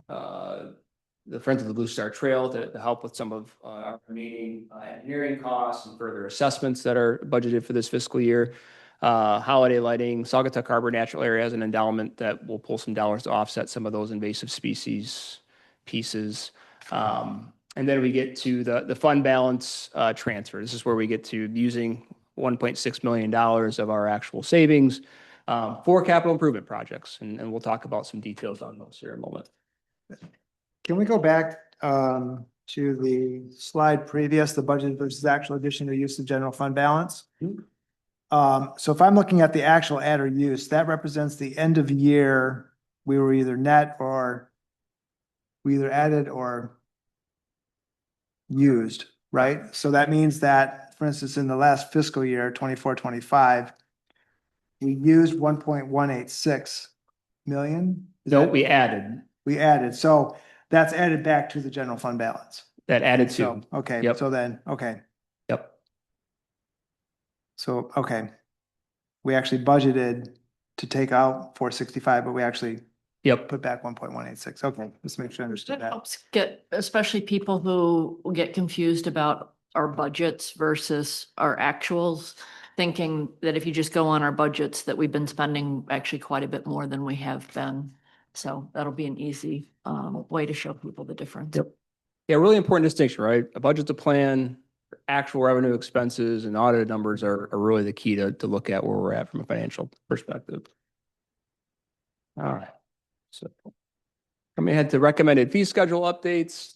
the Friends of the Blue Star Trail to help with some of our remaining engineering costs and further assessments that are budgeted for this fiscal year. Holiday lighting, Saugatuck Harbor Natural Area has an endowment that will pull some dollars to offset some of those invasive species pieces. And then we get to the fund balance transfer. This is where we get to using $1.6 million of our actual savings for capital improvement projects. And we'll talk about some details on those here in a moment. Can we go back to the slide previous, the budget versus actual addition or use of general fund balance? So if I'm looking at the actual add or use, that represents the end of year, we were either net or we either added or used, right? So that means that, for instance, in the last fiscal year, 24-25, we used 1.186 million. Is No, that- we added. We added, so that's added back to the general fund balance. That added to. So, okay, Yep. so then, okay, Yep. so, okay. We actually budgeted to take out 465, but we actually Yep. put back 1.186. Okay, let's make sure I understood That that. helps get, especially people who will get confused about our budgets versus our actuals, thinking that if you just go on our budgets, that we've been spending actually quite a bit more than we have been. So that'll be an easy way to show people the difference. Yep. Yeah, really important distinction, right? A budget to plan, actual revenue expenses and audited numbers are really the key to look at where we're at from a financial perspective. All right. So coming ahead to recommended fee schedule updates.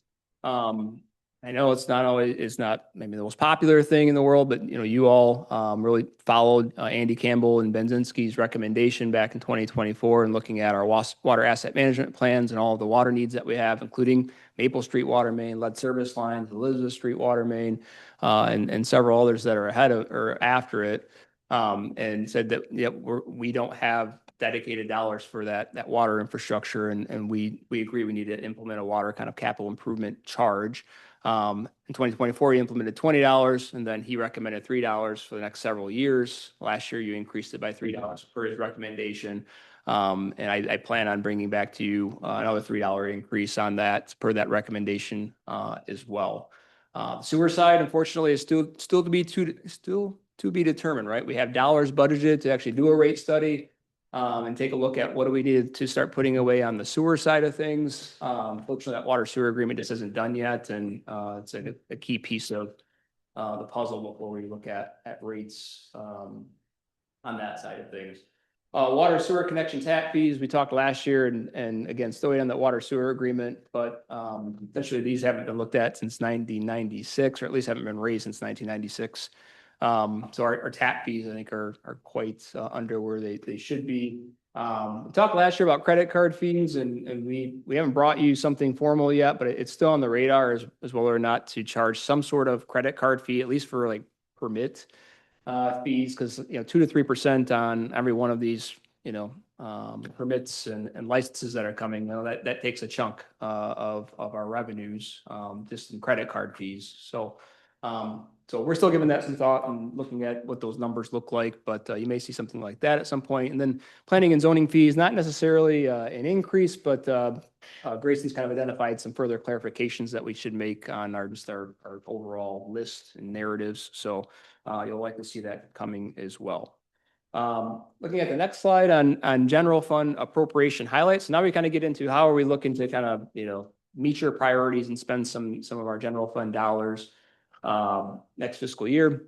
I know it's not maybe the most popular thing in the world, but you all really followed Andy Campbell and Ben Zinski's recommendation back in 2024 and looking at our water asset management plans and all of the water needs that we have, including Maple Street water main, lead service lines, Elizabeth Street water main, and several others that are ahead of or after it, and said that we don't have dedicated dollars for that water infrastructure, and we agree we need to implement a water kind of capital improvement charge. In 2024, you implemented $20, and then he recommended $3 for the next several years. Last year, you increased it by $3 per his recommendation. And I plan on bringing back to you another $3 increase on that per that recommendation as well. Sewer side, unfortunately, is still to be determined, right? We have dollars budgeted to actually do a rate study. And take a look at what do we need to start putting away on the sewer side of things. Fortunately, that water sewer agreement just isn't done yet, and it's a key piece of the puzzle before we look at rates on that side of things. Water sewer connection tap fees, we talked last year, and again, still waiting on that water sewer agreement, but essentially these haven't been looked at since 1996, or at least haven't been raised since 1996. So our tap fees, I think, are quite under where they should be. We talked last year about credit card fees, and we haven't brought you something formal yet, but it's still on the radar as whether or not to charge some sort of credit card fee, at least for like permit fees, because 2 to 3% on every one of these permits and licenses that are coming. That takes a chunk of our revenues just in credit card fees. So we're still giving that some thought and looking at what those numbers look like, but you may see something like that at some point. And then planning and zoning fees, not necessarily an increase, but Grayson's kind of identified some further clarifications that we should make on our overall list and narratives. So you'll likely see that coming as well. Looking at the next slide on general fund appropriation highlights. Now we kind of get into how are we looking to kind of meet your priorities and spend some of our general fund dollars next fiscal year.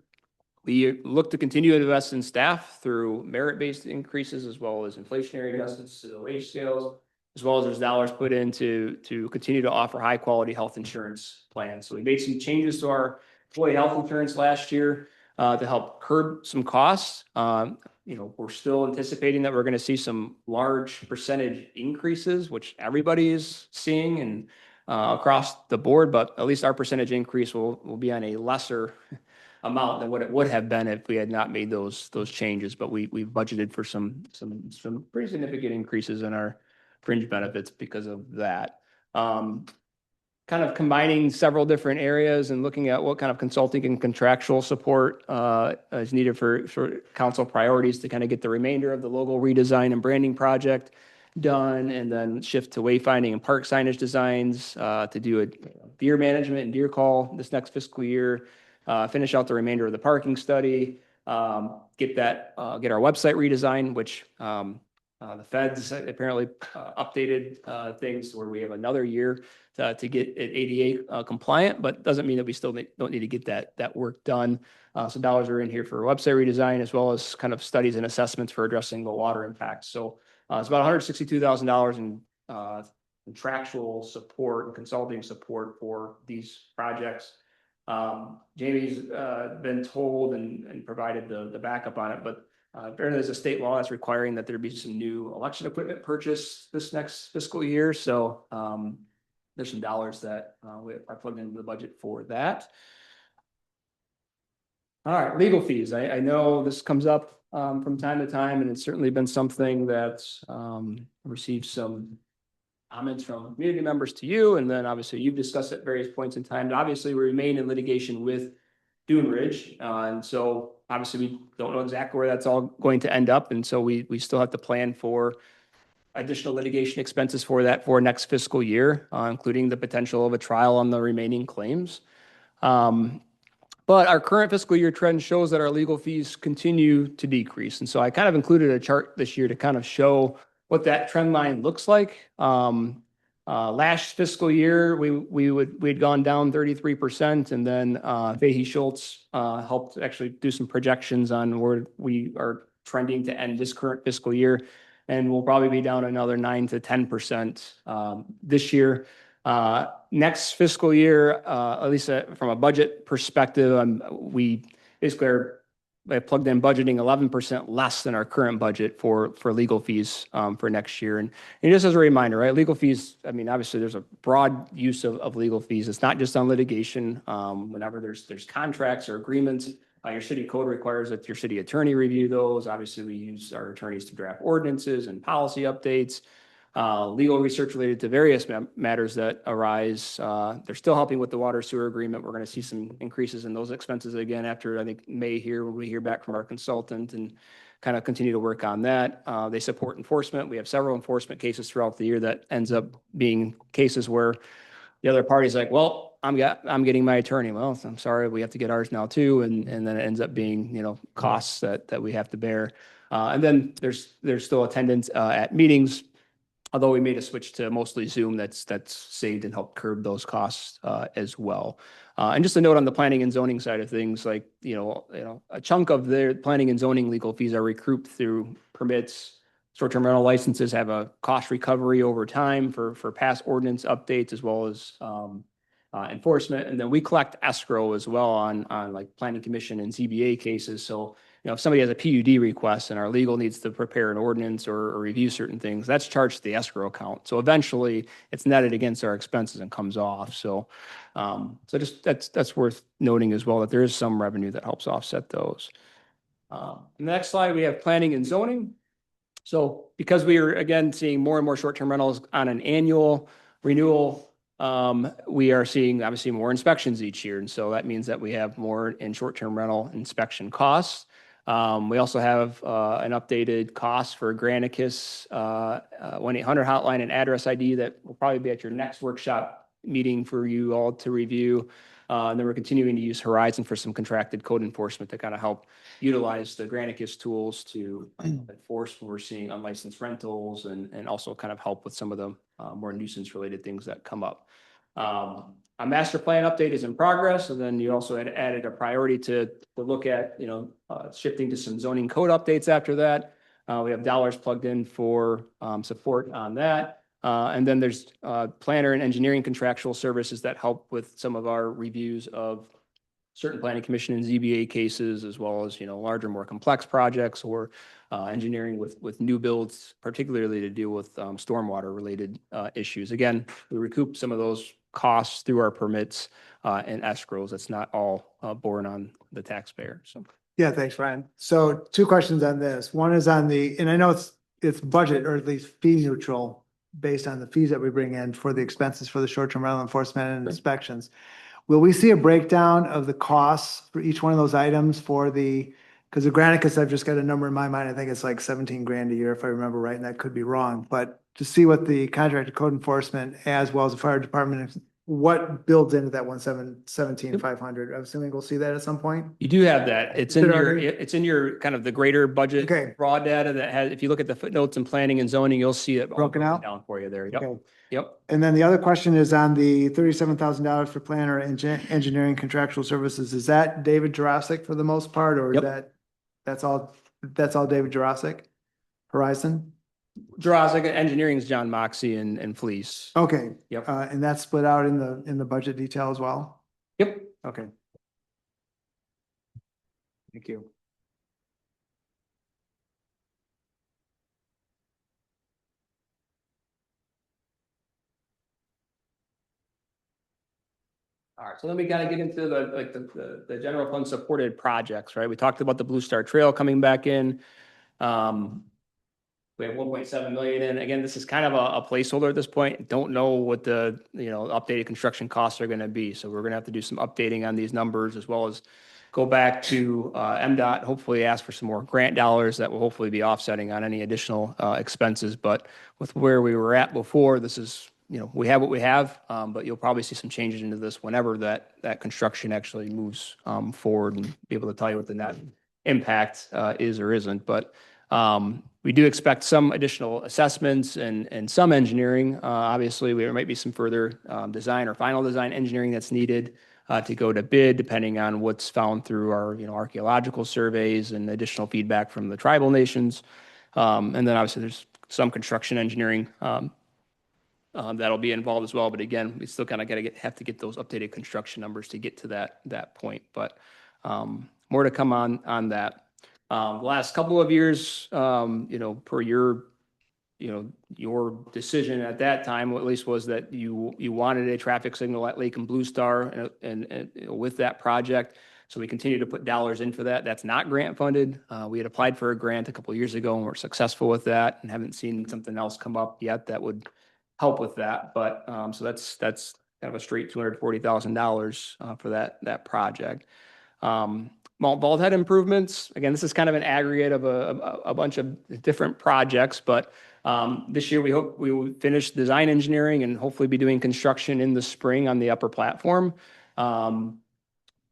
We look to continue to invest in staff through merit-based increases as well as inflationary adjustments to the wage scales, as well as there's dollars put in to continue to offer high-quality health insurance plans. So we made some changes to our employee health insurance last year to help curb some costs. We're still anticipating that we're going to see some large percentage increases, which everybody is seeing and across the board, but at least our percentage increase will be on a lesser amount than what it would have been if we had not made those changes. But we've budgeted for some pretty significant increases in our fringe benefits because of that. Kind of combining several different areas and looking at what kind of consulting and contractual support is needed for council priorities to kind of get the remainder of the logo redesign and branding project done, and then shift to wayfinding and park signage designs to do a deer management and deer call this next fiscal year, finish out the remainder of the parking study, get our website redesign, which the feds apparently updated things where we have another year to get it ADA compliant, but doesn't mean that we still don't need to get that work done. So dollars are in here for website redesign as well as kind of studies and assessments for addressing the water impacts. So it's about $162,000 in contractual support and consulting support for these projects. Jamie's been told and provided the backup on it, but apparently there's a state law that's requiring that there be some new election equipment purchase this next fiscal year. So there's some dollars that I plugged into the budget for that. All right, legal fees. I know this comes up from time to time, and it's certainly been something that's received some comments from community members to you, and then obviously you've discussed at various points in time. Obviously, we remain in litigation with Dune Ridge, and so obviously we don't know exactly where that's all going to end up, and so we still have to plan for additional litigation expenses for that for next fiscal year, including the potential of a trial on the remaining claims. But our current fiscal year trend shows that our legal fees continue to decrease. And so I kind of included a chart this year to kind of show what that trend line looks like. Last fiscal year, we'd gone down 33%, and then Fahey Schultz helped actually do some projections on where we are trending to end this current fiscal year, and we'll probably be down another 9 to 10% this year. Next fiscal year, at least from a budget perspective, we basically I plugged in budgeting 11% less than our current budget for legal fees for next year. And just as a reminder, right, legal fees, I mean, obviously there's a broad use of legal fees. It's not just on litigation. Whenever there's contracts or agreements, your city code requires that your city attorney review those. Obviously, we use our attorneys to draft ordinances and policy updates. Legal research related to various matters that arise. They're still helping with the water sewer agreement. We're going to see some increases in those expenses again after, I think, May here, when we hear back from our consultant and kind of continue to work on that. They support enforcement. We have several enforcement cases throughout the year that ends up being cases where the other party's like, well, I'm getting my attorney. Well, I'm sorry, we have to get ours now too. And then it ends up being, costs that we have to bear. And then there's still attendance at meetings. Although we made a switch to mostly Zoom, that's saved and helped curb those costs as well. And just a note on the planning and zoning side of things, like, a chunk of their planning and zoning legal fees are recouped through permits. Short-term rental licenses have a cost recovery over time for past ordinance updates as well as enforcement. And then we collect escrow as well on like planning commission and ZBA cases. So, if somebody has a PUD request and our legal needs to prepare an ordinance or review certain things, that's charged to the escrow account. So eventually it's netted against our expenses and comes off. So, just that's worth noting as well, that there is some revenue that helps offset those. In the next slide, we have planning and zoning. So because we are, again, seeing more and more short-term rentals on an annual renewal, we are seeing obviously more inspections each year. And so that means that we have more in short-term rental inspection costs. We also have an updated cost for Granicus 1-800 hotline and address ID that will probably be at your next workshop meeting for you all to review. And then we're continuing to use Horizon for some contracted code enforcement to kind of help utilize the Granicus tools to enforce when we're seeing unlicensed rentals and also kind of help with some of the more nuisance related things that come up. A master plan update is in progress, and then you also had added a priority to look at, shifting to some zoning code updates after that. We have dollars plugged in for support on that. And then there's planner and engineering contractual services that help with some of our reviews of certain planning commission and ZBA cases, as well as, larger, more complex projects or engineering with new builds, particularly to deal with stormwater related issues. Again, we recoup some of those costs through our permits and escrows. That's not all borne on the taxpayer. So. Yeah, thanks, Ryan. So 2 questions on this. One is on and I know it's budget or at least fee neutral based on the fees that we bring in for the expenses for the short-term rental enforcement and inspections. Will we see a breakdown of the costs for each one of those items because the Granicus, I've just got a number in my mind. I think it's like 17 grand a year if I remember right, and that could be wrong. But to see what the contracted code enforcement as well as the fire department, what builds into that 17,500. I'm assuming we'll see that at some point. You do have that. It's in your kind of the greater budget Okay. raw data that has, if you look at the footnotes and planning and zoning, you'll see it all Broken out? down for you there. Yep. Okay. Yep. And then the other question is on the $37,000 for planner and engineering contractual services. Is that David Jurasik for the most part, or is Yep. that's all David Jurasik? Horizon? Jurassic Engineering is John Moxie and Fleece. Okay. Yep. And that's split out in the budget detail as well? Yep. Okay. Thank you. All right, so then we got to get into the general fund supported projects, right? We talked about the Blue Star Trail coming back in. We have 1.7 million in. Again, this is kind of a placeholder at this point. Don't know what the updated construction costs are going to be. So we're going to have to do some updating on these numbers, as well as go back to MDOT, hopefully ask for some more grant dollars that will hopefully be offsetting on any additional expenses. But with where we were at before, this is, we have what we have, but you'll probably see some changes into this whenever that construction actually moves forward, and be able to tell you what the net impact is or isn't. But we do expect some additional assessments and some engineering. Obviously, there might be some further design or final design engineering that's needed to go to bid, depending on what's found through our archaeological surveys and additional feedback from the tribal nations. And then obviously there's some construction engineering that'll be involved as well. But again, we still kind of have to get those updated construction numbers to get to that point. But more to come on that. The last couple of years, per your decision at that time, at least, was that you wanted a traffic signal at Lake and Blue Star and with that project. So we continue to put dollars in for that. That's not grant funded. We had applied for a grant a couple of years ago and we're successful with that and haven't seen something else come up yet that would help with that. But so that's kind of a straight $240,000 for that project. Malt bulkhead improvements. Again, this is kind of an aggregate of a bunch of different projects, but this year we hope we will finish design engineering and hopefully be doing construction in the spring on the upper platform,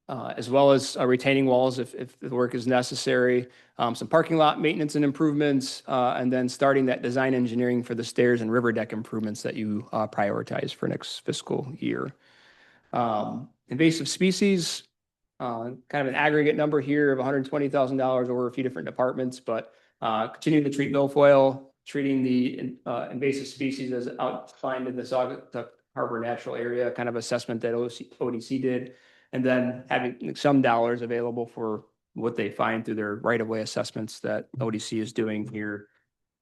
as well as retaining walls if the work is necessary, some parking lot maintenance and improvements, and then starting that design engineering for the stairs and river deck improvements that you prioritize for next fiscal year. Invasive species. Kind of an aggregate number here of $120,000 over a few different departments, but continuing to treat milfoil, treating the invasive species as outlined in the Saugatuck Harbor Natural Area kind of assessment that ODC did, and then having some dollars available for what they find through their right-of-way assessments that ODC is doing here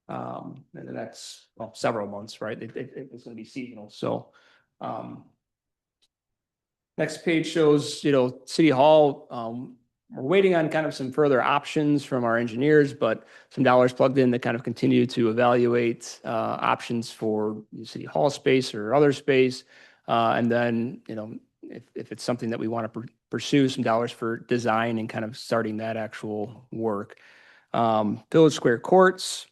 in the next several months, right? It's going to be seasonal, so. Next page shows, City Hall. We're waiting on kind of some further options from our engineers, but some dollars plugged in to kind of continue to evaluate options for the City Hall space or other space. And then, if it's something that we want to pursue, some dollars for design and kind of starting that actual work. Village Square Courts.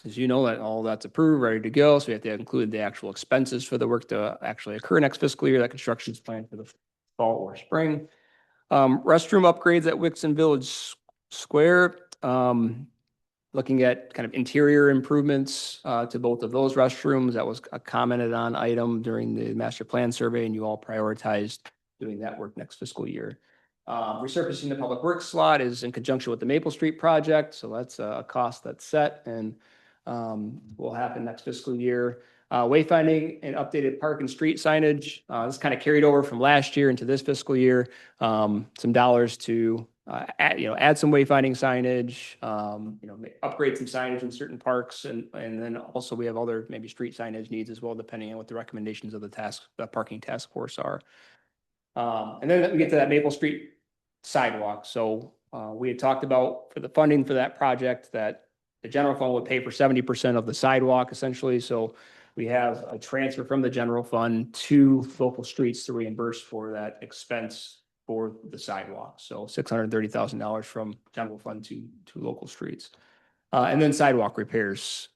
As you know, that all that's approved, ready to go. So we have to include the actual expenses for the work to actually occur next fiscal year. That construction is planned for the fall or spring. Restroom upgrades at Wixon Village Square. Looking at kind of interior improvements to both of those restrooms. That was a commented on item during the master plan survey, and you all prioritized doing that work next fiscal year. Resurfacing the public works slot is in conjunction with the Maple Street project. So that's a cost that's set and will happen next fiscal year. Wayfinding and updated park and street signage. This kind of carried over from last year into this fiscal year. Some dollars to add some wayfinding signage, upgrade some signage in certain parks, and then also we have other maybe street signage needs as well, depending on what the recommendations of the parking task force are. And then we get to that Maple Street sidewalk. So we had talked about for the funding for that project that the general fund would pay for 70% of the sidewalk essentially. So we have a transfer from the general fund to local streets to reimburse for that expense for the sidewalk. So $630,000 from general fund to local streets. And then sidewalk repairs.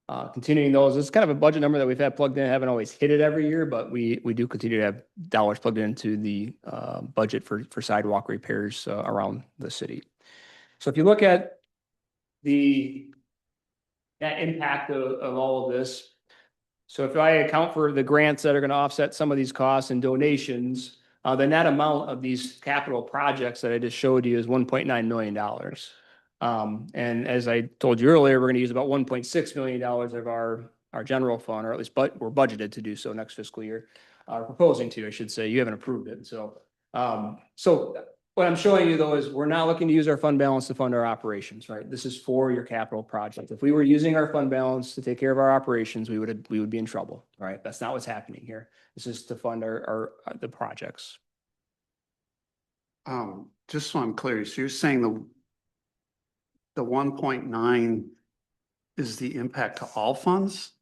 Continuing those, it's kind of a budget number that we've had plugged in. I haven't always hit it every year, but we do continue to have dollars plugged into the budget for sidewalk repairs around the city. So if you look at the net impact of all of this, so if I account for the grants that are going to offset some of these costs and donations, the net amount of these capital projects that I just showed you is $1.9 million. And as I told you earlier, we're going to use about $1.6 million of our general fund, or at least we're budgeted to do so next fiscal year. Proposing to, I should say. You haven't approved it. So what I'm showing you though is we're not looking to use our fund balance to fund our operations, right? This is for your capital project. If we were using our fund balance to take care of our operations, we would be in trouble, right? That's not what's happening here. This is to fund the projects. Just so I'm clear, so you're saying the 1.9 is the impact to all funds?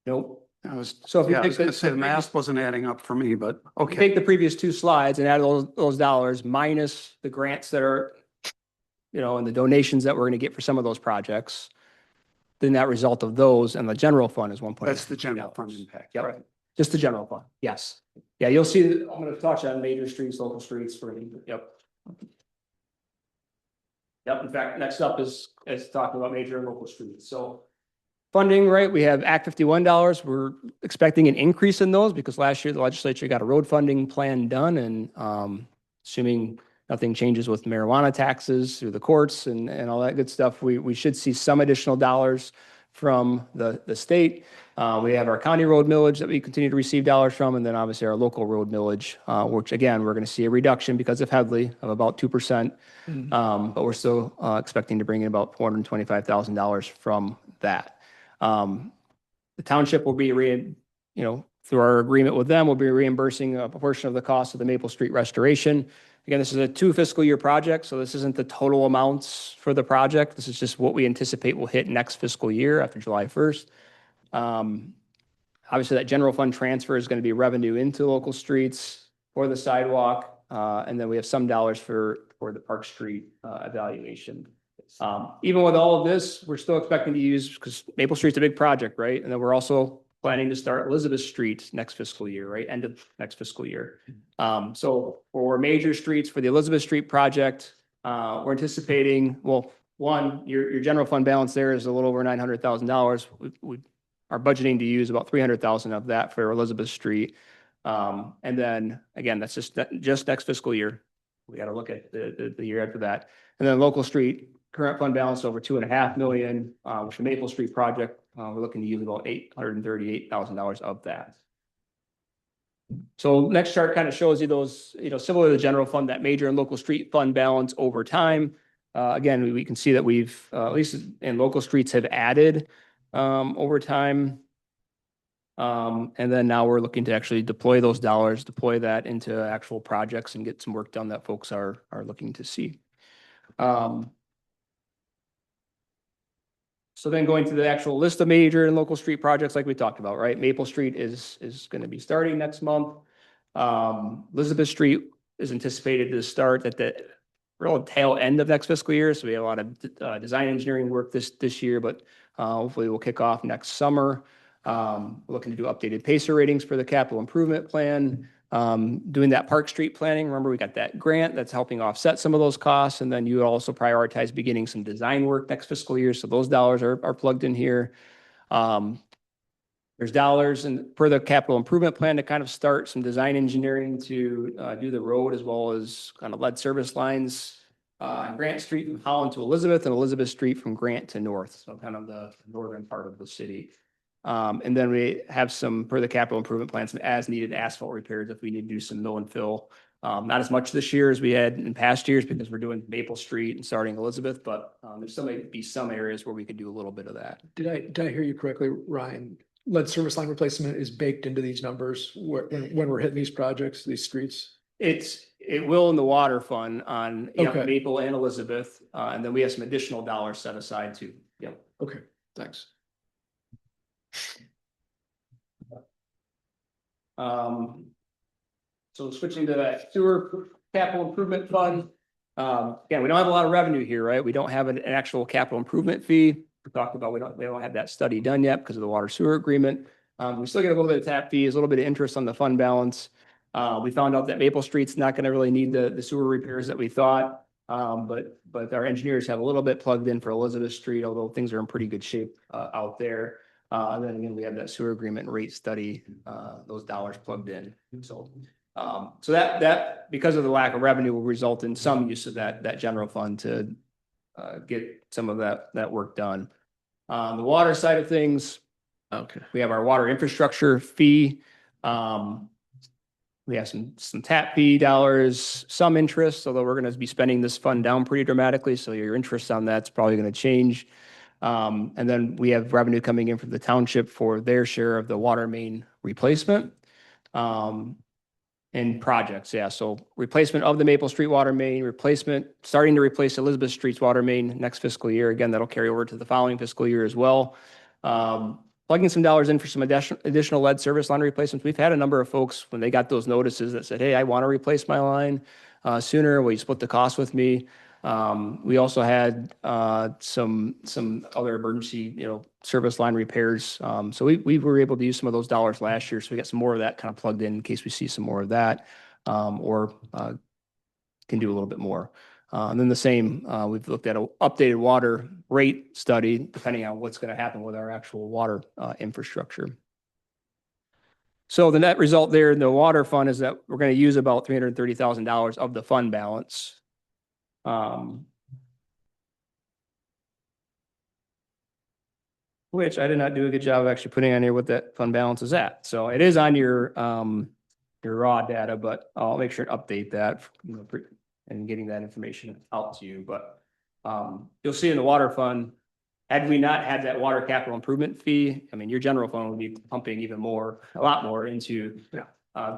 Nope. So if you take the math wasn't adding up for me, but okay. Take the previous two slides and add those dollars minus the grants that are, and the donations that we're going to get for some of those projects. The net result of those and the general fund is 1.9. That's the general fund impact. Yep. Right. Just the general fund. Yes. Yeah. You'll see, I'm going to touch on major streets, local streets for, yep. In fact, next up is talking about major and local streets. So funding, right? We have Act 51 dollars. We're expecting an increase in those because last year the legislature got a road funding plan done, and assuming nothing changes with marijuana taxes through the courts and all that good stuff, we should see some additional dollars from the state. We have our county road millage that we continue to receive dollars from, and then obviously our local road millage, which again, we're going to see a reduction because of Headley of about 2%. But we're still expecting to bring in about $425,000 from that. The township will be through our agreement with them, we'll be reimbursing a portion of the cost of the Maple Street restoration. Again, this is a 2 fiscal year project, so this isn't the total amounts for the project. This is just what we anticipate will hit next fiscal year after July 1st. Obviously, that general fund transfer is going to be revenue into local streets for the sidewalk. And then we have some dollars for the Park Street evaluation. Even with all of this, we're still expecting to use, because Maple Street's a big project, right? And then we're also planning to start Elizabeth Street next fiscal year, right? End of next fiscal year. So for major streets for the Elizabeth Street project, we're anticipating, well, one, your general fund balance there is a little over $900,000. We are budgeting to use about $300,000 of that for Elizabeth Street. And then again, that's just next fiscal year. We got to look at the year after that. And then local street, current fund balance over $2.5 million, which the Maple Street project, we're looking to use about $838,000 of that. So next chart kind of shows you those, similar to the general fund, that major and local street fund balance over time. Again, we can see that we've, at least in local streets, have added over time. And then now we're looking to actually deploy those dollars, deploy that into actual projects and get some work done that folks are looking to see. So then going to the actual list of major and local street projects like we talked about, right? Maple Street is going to be starting next month. Elizabeth Street is anticipated to start at the real tail end of next fiscal year. So we have a lot of design engineering work this year, but hopefully we'll kick off next summer. We're looking to do updated PACER ratings for the capital improvement plan. Doing that Park Street planning. Remember, we got that grant that's helping offset some of those costs. And then you also prioritize beginning some design work next fiscal year. So those dollars are plugged in here. There's dollars and per the capital improvement plan to kind of start some design engineering to do the road, as well as kind of lead service lines on Grant Street from Holland to Elizabeth, and Elizabeth Street from Grant to North. So kind of the northern part of the city. And then we have some, per the capital improvement plan, some as needed asphalt repairs if we need to do some mill and fill. Not as much this year as we had in past years because we're doing Maple Street and starting Elizabeth, but there still may be some areas where we could do a little bit of that. Did I hear you correctly, Ryan? Lead service line replacement is baked into these numbers when we're hitting these projects, these streets? It will in the water fund on Okay. Maple and Elizabeth. And then we have some additional dollars set aside too. Yep. Okay, thanks. So switching to that sewer capital improvement fund. Again, we don't have a lot of revenue here, right? We don't have an actual capital improvement fee. We talked about, we don't have that study done yet because of the water sewer agreement. We still get a little bit of tap fees, a little bit of interest on the fund balance. We found out that Maple Street's not going to really need the sewer repairs that we thought. But our engineers have a little bit plugged in for Elizabeth Street, although things are in pretty good shape out there. And then again, we have that sewer agreement and rate study, those dollars plugged in. So that because of the lack of revenue will result in some use of that general fund to get some of that work done. The water side of things, Okay. we have our water infrastructure fee. We have some tap fee dollars, some interest, although we're going to be spending this fund down pretty dramatically. So your interest on that's probably going to change. And then we have revenue coming in from the township for their share of the water main replacement. And projects, yeah. So replacement of the Maple Street water main, starting to replace Elizabeth Street's water main next fiscal year. Again, that'll carry over to the following fiscal year as well. Plugging some dollars in for some additional lead service line replacements. We've had a number of folks when they got those notices that said, hey, I want to replace my line sooner. Will you split the cost with me? We also had some other emergency, service line repairs. So we were able to use some of those dollars last year. So we got some more of that kind of plugged in case we see some more of that, or can do a little bit more. And then the same, we've looked at an updated water rate study, depending on what's going to happen with our actual water infrastructure. So the net result there in the water fund is that we're going to use about $330,000 of the fund balance. which I did not do a good job of actually putting on here what that fund balance is at. So it is on your raw data, but I'll make sure to update that, you know, and getting that information out to you. But you'll see in the water fund, had we not had that water capital improvement fee, I mean, your general fund would be pumping even more, a lot more into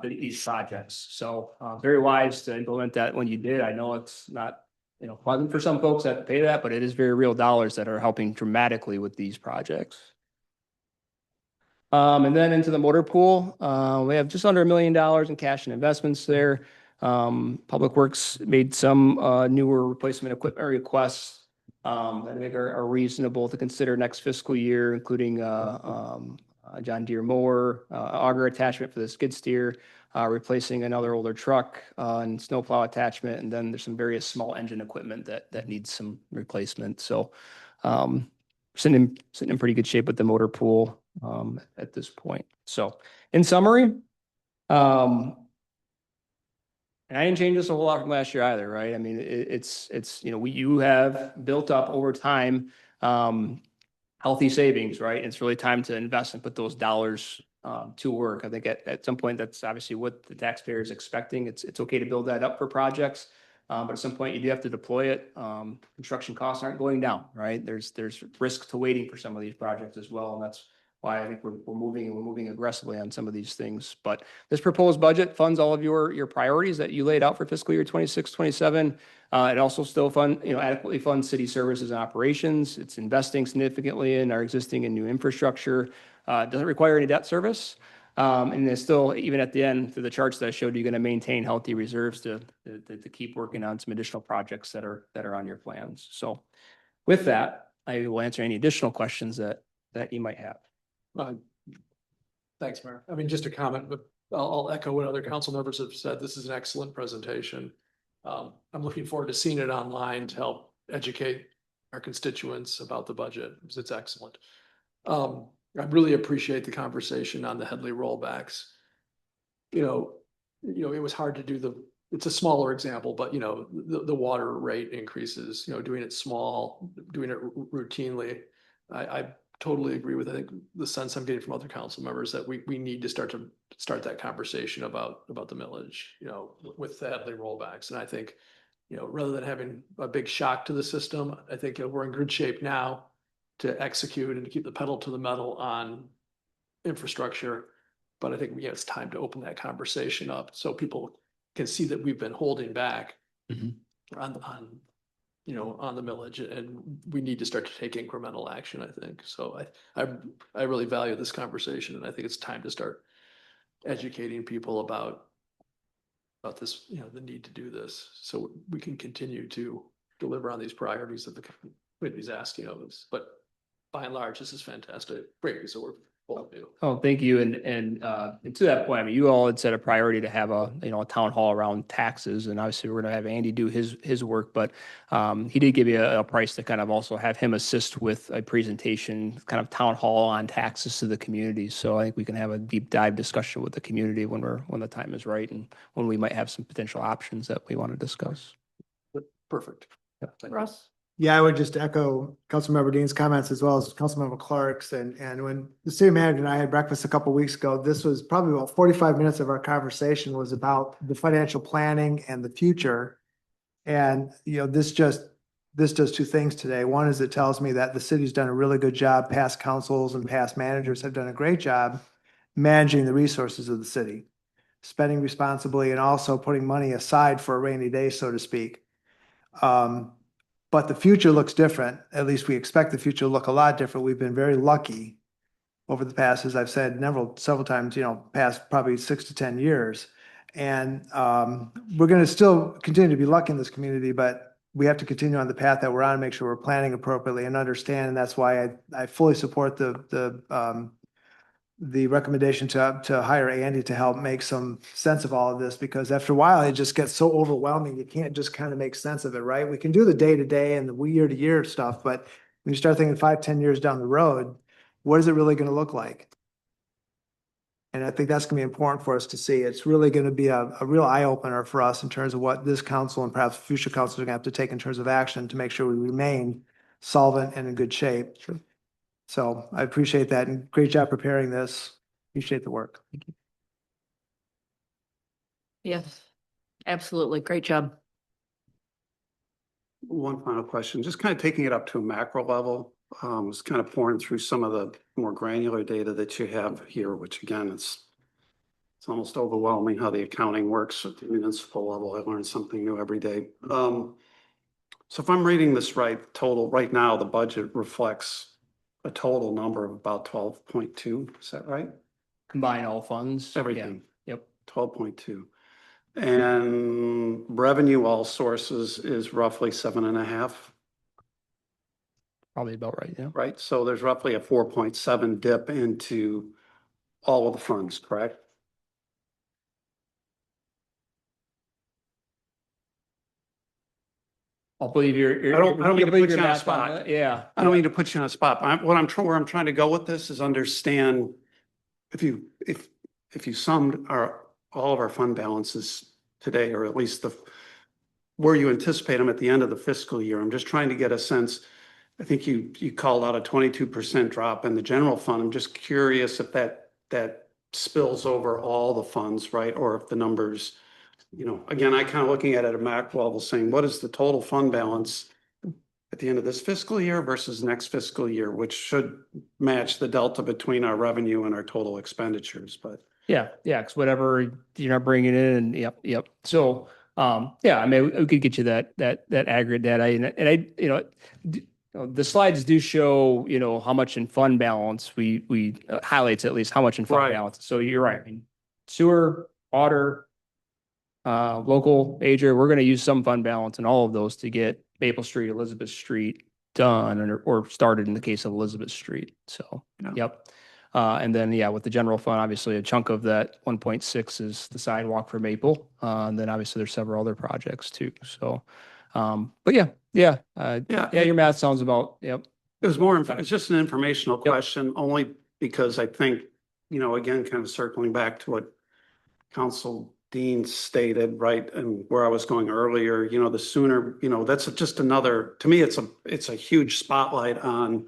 these projects. So very wise to implement that when you did. I know it's not, you know, pleasant for some folks that have to pay that, but it is very real dollars that are helping dramatically with these projects. And then into the motor pool, we have just under $1 million in cash and investments there. Public Works made some newer replacement equipment requests that I think are reasonable to consider next fiscal year, including John Deere mower, auger attachment for the skid steer, replacing another older truck and snowplow attachment. And then there's some various small engine equipment that needs some replacement. So sitting in pretty good shape with the motor pool at this point. So in summary, and I didn't change this a whole lot from last year either, right? I mean, it's, you know, you have built up over time, healthy savings, right? It's really time to invest and put those dollars, to work. I think at some point, that's obviously what the taxpayer is expecting. It's okay to build that up for projects. But at some point you do have to deploy it. Construction costs aren't going down, right? There's risk to waiting for some of these projects as well. And that's why I think we're moving aggressively on some of these things. But this proposed budget funds all of your priorities that you laid out for fiscal year 26, 27. It also still adequately funds city services and operations. It's investing significantly in our existing and new infrastructure. It doesn't require any debt service. And it's still, even at the end, through the charts that I showed you, going to maintain healthy reserves to keep working on some additional projects that are on your plans. So with that, I will answer any additional questions that you might have. Thanks, Mayor. I mean, just a comment, but I'll echo what other council members have said. This is an excellent presentation. I'm looking forward to seeing it online to help educate our constituents about the budget. It's excellent. I really appreciate the conversation on the Headley rollbacks. You know, it was hard to do it's a smaller example, but you know, the water rate increases, you know, doing it small, doing it routinely. I totally agree with, I think, the sense I'm getting from other council members that we need to start that conversation about the millage, you know, with the Headley rollbacks. And I think, you know, rather than having a big shock to the system, I think we're in good shape now to execute and to keep the pedal to the metal on infrastructure. But I think it's time to open that conversation up so people can see that we've been holding back on the millage, and we need to start to take incremental action, I think. So I really value this conversation, and I think it's time to start educating people about this, you know, the need to do this so we can continue to deliver on these priorities that the community's asking of us. But by and large, this is fantastic. Great piece of work. Oh, thank you. And to that point, I mean, you all had set a priority to have a town hall around taxes, and obviously we're going to have Andy do his work, but he did give you a price to kind of also have him assist with a presentation, kind of town hall on taxes to the community. So I think we can have a deep dive discussion with the community when the time is right and when we might have some potential options that we want to discuss. Perfect. Yep. Russ? Yeah, I would just echo Councilmember Dean's comments as well as Councilmember Clark's. And when the city manager and I had breakfast a couple of weeks ago, this was probably about 45 minutes of our conversation was about the financial planning and the future. And, you know, this does two things today. One is it tells me that the city's done a really good job. Past councils and past managers have done a great job managing the resources of the city, spending responsibly and also putting money aside for a rainy day, so to speak. But the future looks different. At least we expect the future to look a lot different. We've been very lucky over the past, as I've said several times, you know, past probably 6 to 10 years. And we're going to still continue to be lucky in this community, but we have to continue on the path that we're on, make sure we're planning appropriately and understand. And that's why I fully support the recommendation to hire Andy to help make some sense of all of this, because after a while, it just gets so overwhelming. You can't just kind of make sense of it, right? We can do the day-to-day and the year-to-year stuff, but when you start thinking 5, 10 years down the road, what is it really going to look like? And I think that's going to be important for us to see. It's really going to be a real eye-opener for us in terms of what this council and perhaps future councils are going to have to take in terms of action to make sure we remain solvent and in good shape. Sure. So I appreciate that and great job preparing this. Appreciate the work. Yes, absolutely. Great job. One final question, just kind of taking it up to a macro level, was kind of pouring through some of the more granular data that you have here, which again, it's almost overwhelming how the accounting works at the municipal level. I learn something new every day. So if I'm reading this right, total, right now, the budget reflects a total number of about 12.2, is that right? Combine all funds. Yeah. Everything. Yep. 12.2. And revenue, all sources is roughly 7.5, Probably about right. Yeah. right? So there's roughly a 4.7 dip into all of the funds, correct? I'll believe your. I don't mean to believe put your you on the math spot. that. Yeah. I don't mean to put you on a spot, but where I'm trying to go with this is understand if you summed all of our fund balances today, or at least where you anticipate them at the end of the fiscal year, I'm just trying to get a sense. I think you called out a 22% drop in the general fund. I'm just curious if that spills over all the funds, right? Or if the numbers, again, I kind of looking at it at a macro level saying, what is the total fund balance at the end of this fiscal year versus next fiscal year, which should match the delta between our revenue and our total expenditures, but. Yeah. Yeah. Cause whatever you're not bringing in. Yep. Yep. So, yeah, I mean, we could get you that aggregate data and I, the slides do show, how much in fund balance we highlights at least how much in fund Right. balance. So you're right. I mean, sewer, water, local ager, we're going to use some fund balance in all of those to get Maple Street, Elizabeth Street done or started in the case of Elizabeth Street. So, Yeah. yep. And then, yeah, with the general fund, obviously a chunk of that 1.6 is the sidewalk for Maple. And then obviously there's several other projects too. So, but yeah, your math sounds about, yep. It was it's just an informational question, only because I think, again, kind of circling back to what Council Dean stated, right, and where I was going earlier, the sooner, that's just another, to me, it's a huge spotlight on,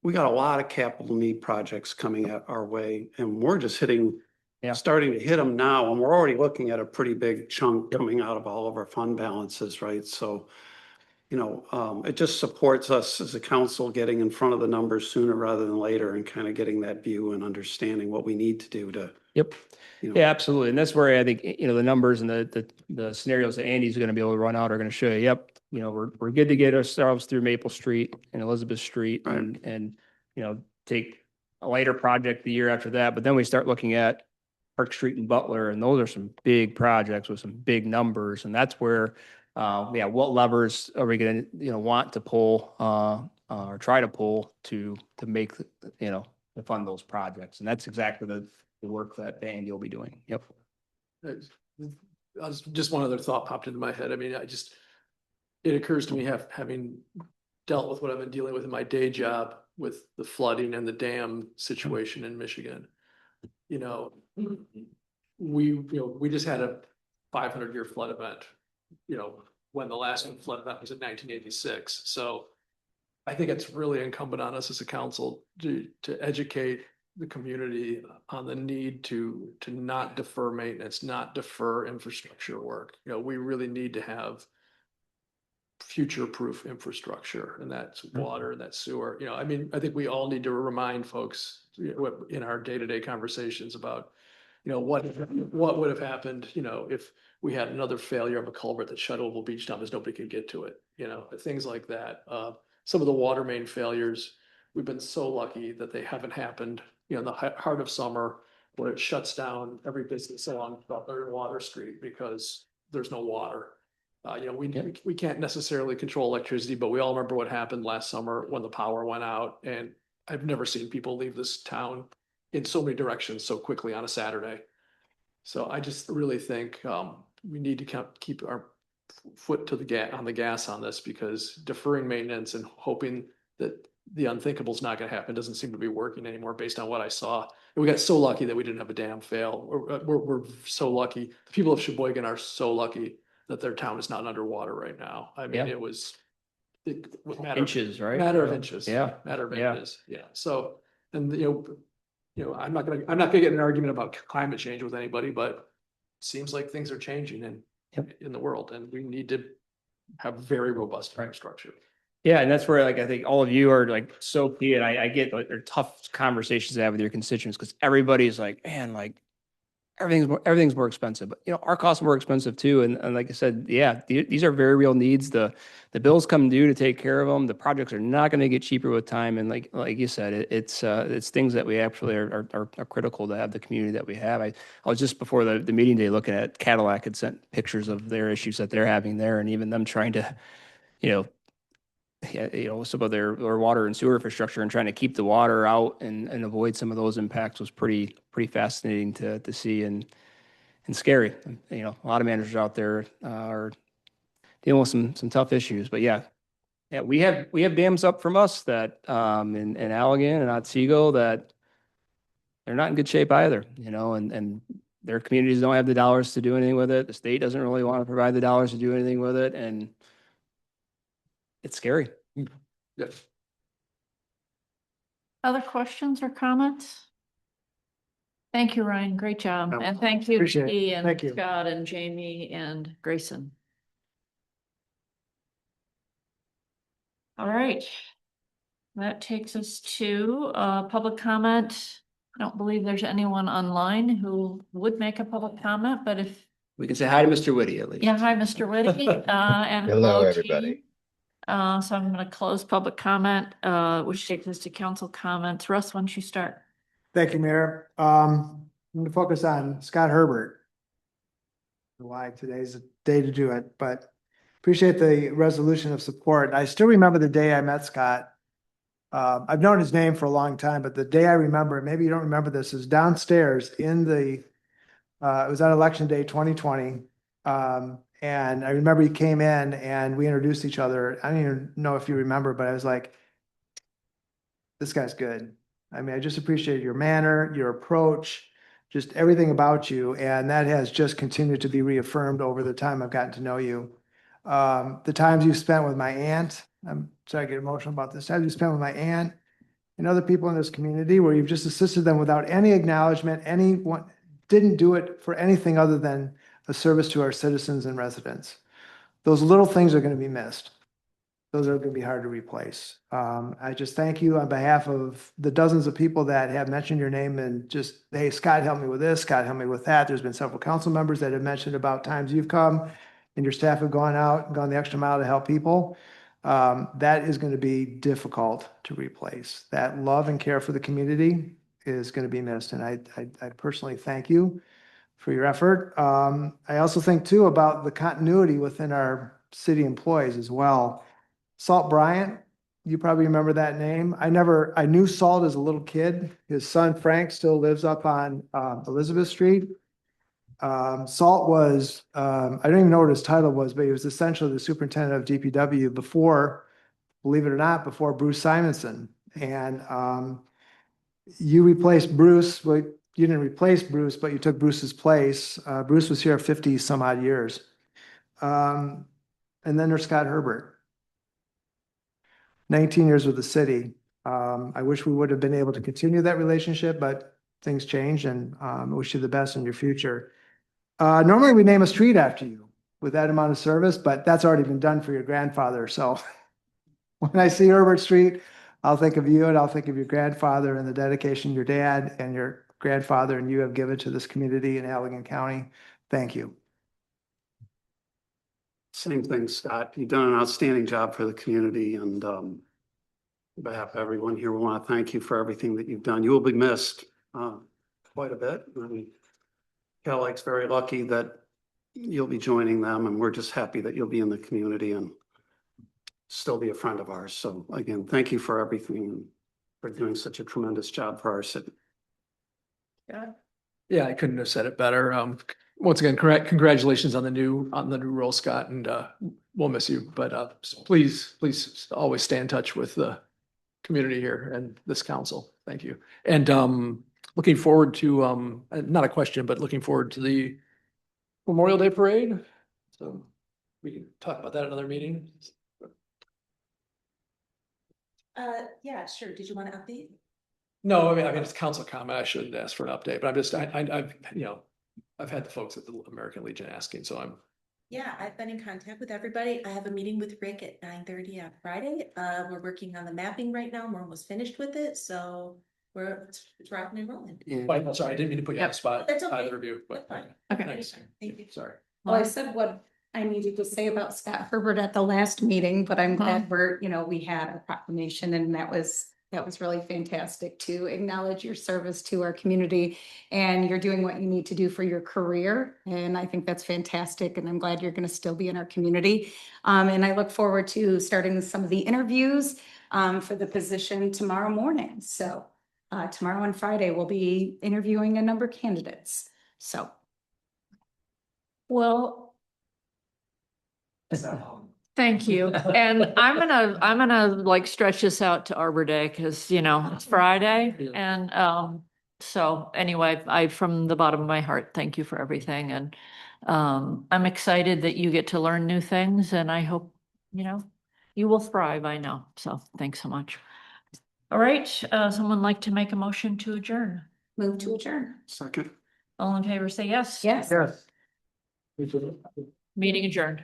we got a lot of capital need projects coming at our way, and we're just starting to hit them now, and we're already looking at a pretty big chunk coming out of all of our fund balances, right? So, it just supports us as a council getting in front of the numbers sooner rather than later and kind of getting that view and understanding what we need to do to. Yep. Yeah, absolutely. And that's where I think, the numbers and the scenarios that Andy's going to be able to run out are going to show you, yep, we're good to get ourselves through Maple Street and Elizabeth Street Right. and, take a lighter project the year after that. But then we start looking at Park Street and Butler, and those are some big projects with some big numbers. And that's where, what levers are we going to, want to pull, or try to pull to make, to fund those projects. And that's exactly the work that Andy will be doing. Yep. Just one other thought popped into my head. I mean, it occurs to me having dealt with what I've been dealing with in my day job with the flooding and the dam situation in Michigan. We just had a 500-year flood event, when the last flood event was in 1986. So I think it's really incumbent on us as a council to educate the community on the need to not defer maintenance, not defer infrastructure work. We really need to have future-proof infrastructure, and that's water, that's sewer. I think we all need to remind folks in our day-to-day conversations about, what would have happened, if we had another failure of a culvert that shut Oval Beach down because nobody could get to it, things like that. Some of the water main failures, we've been so lucky that they haven't happened, in the heart of summer where it shuts down every business along Butler and Water Street because there's no water. We can't necessarily control electricity, but we all remember what happened last summer when the power went out. And I've never seen people leave this town in so many directions so quickly on a Saturday. So I just really think we need to keep our foot to on the gas on this, because deferring maintenance and hoping that the unthinkable is not going to happen doesn't seem to be working anymore based on what I saw. And we got so lucky that we didn't have a dam fail. We're so lucky. The people of Sheboygan are so lucky that their town is not underwater right now. I mean, Yeah. it was with matter of Inches, right? Matter of inches. Yeah. Matter of Yeah. inches, yeah. So, and I'm not gonna get in an argument about climate change with anybody, but it seems like things are changing in the world, and we need to have very robust infrastructure. Yeah, and that's where like I think all of you are like so key, and I get like they're tough conversations to have with your constituents because everybody's like, man, like everything's more expensive, but our costs are more expensive too. And like I said, yeah, these are very real needs. The bills come due to take care of them. The projects are not going to get cheaper with time. And like you said, it's things that we actually are critical to have the community that we have. I was just before the meeting day looking at Cadillac had sent pictures of their issues that they're having there, and even them trying to, some of their water and sewer infrastructure and trying to keep the water out and avoid some of those impacts was pretty fascinating to see and scary. A lot of managers out there are dealing with some tough issues, but yeah, we have dams up from us that in Allegan and Otsego that they're not in good shape either, and their communities don't have the dollars to do anything with it. The state doesn't really want to provide the dollars to do anything with it, and it's scary. Yeah. Other questions or comments? Thank you, Ryan. Great job. No, And thank you, appreciate it. Dee and Thank you. Scott and Jamie and Grayson. All right. That takes us to public comment. I don't believe there's anyone online who would make a public comment, but if, We can say hi to Mr. Whitty at least. yeah, hi, Mr. Whitty. And Hello, team. everybody. So I'm going to close public comment, which takes us to council comments. Russ, why don't you start? Thank you, Mayor. I'm going to focus on Scott Herbert. Why today's the day to do it, but appreciate the resolution of support. I still remember the day I met Scott. I've known his name for a long time, but the day I remember, maybe you don't remember this, is downstairs in the, it was on election day 2020. And I remember he came in and we introduced each other. I don't even know if you remember, but I was like, this guy's good. I mean, I just appreciate your manner, your approach, just everything about you. And that has just continued to be reaffirmed over the time I've gotten to know you. The times you spent with my aunt, I'm sorry, I get emotional about this, times you spent with my aunt and other people in this community where you've just assisted them without any acknowledgement, anyone didn't do it for anything other than a service to our citizens and residents. Those little things are going to be missed. Those are going to be hard to replace. I just thank you on behalf of the dozens of people that have mentioned your name and just, hey, Scott, help me with this, Scott, help me with that. There's been several council members that have mentioned about times you've come and your staff have gone out and gone the extra mile to help people. That is going to be difficult to replace. That love and care for the community is going to be missed. And I personally thank you for your effort. I also think too about the continuity within our city employees as well. Salt Bryant, you probably remember that name. I knew Salt as a little kid. His son Frank still lives up on Elizabeth Street. Salt was, I don't even know what his title was, but he was essentially the superintendent of DPW before, believe it or not, before Bruce Simonson. And you replaced Bruce, well, you didn't replace Bruce, but you took Bruce's place. Bruce was here 50 some odd years. And then there's Scott Herbert. 19 years with the city. I wish we would have been able to continue that relationship, but things change, and I wish you the best in your future. Normally we name a street after you with that amount of service, but that's already been done for your grandfather. So when I see Herbert Street, I'll think of you and I'll think of your grandfather and the dedication your dad and your grandfather and you have given to this community in Allegan County. Thank you. Same thing, Scott. You've done an outstanding job for the community, and on behalf of everyone here, we want to thank you for everything that you've done. You will be missed quite a bit. Calic's very lucky that you'll be joining them, and we're just happy that you'll be in the community and still be a friend of ours. So again, thank you for everything and for doing such a tremendous job for our city. Yeah, I couldn't have said it better. Once again, congratulations on the new role, Scott, and we'll miss you. But please always stay in touch with the community here and this council. Thank you. And looking forward to not a question, but looking forward to the Memorial Day parade. So we can talk about that at another meeting. Yeah, sure. Did you want to update? No, I mean, it's council comment. I shouldn't ask for an update, but I'm just, I've, you know, I've had the folks at the American Legion asking, so I'm, Yeah, I've been in contact with everybody. I have a meeting with Rick at 9:30 on Friday. We're working on the mapping right now. We're almost finished with it, so it's rocking and rolling. wait, no, sorry, I didn't mean to put you on the spot, That's okay. either of you, but. That's fine. Okay. Thanks. Thank you. Sorry. Well, I said what I needed to say about Scott Herbert at the last meeting, but I'm glad we had a proclamation and that was really fantastic to acknowledge your service to our community and you're doing what you need to do for your career. And I think that's fantastic. And I'm glad you're going to still be in our community. And I look forward to starting some of the interviews for the position tomorrow morning. So tomorrow and Friday, we'll be interviewing a number of candidates. So. Well, thank you. And I'm gonna like stretch this out to Arbor Day because, you know, it's Friday. And so anyway, from the bottom of my heart, thank you for everything. And I'm excited that you get to learn new things and I hope, you know, you will thrive, I know. So thanks so much. All right, someone like to make a motion to adjourn? Move to adjourn. Second. All in favor, say yes. Yes. Yes. Meeting adjourned.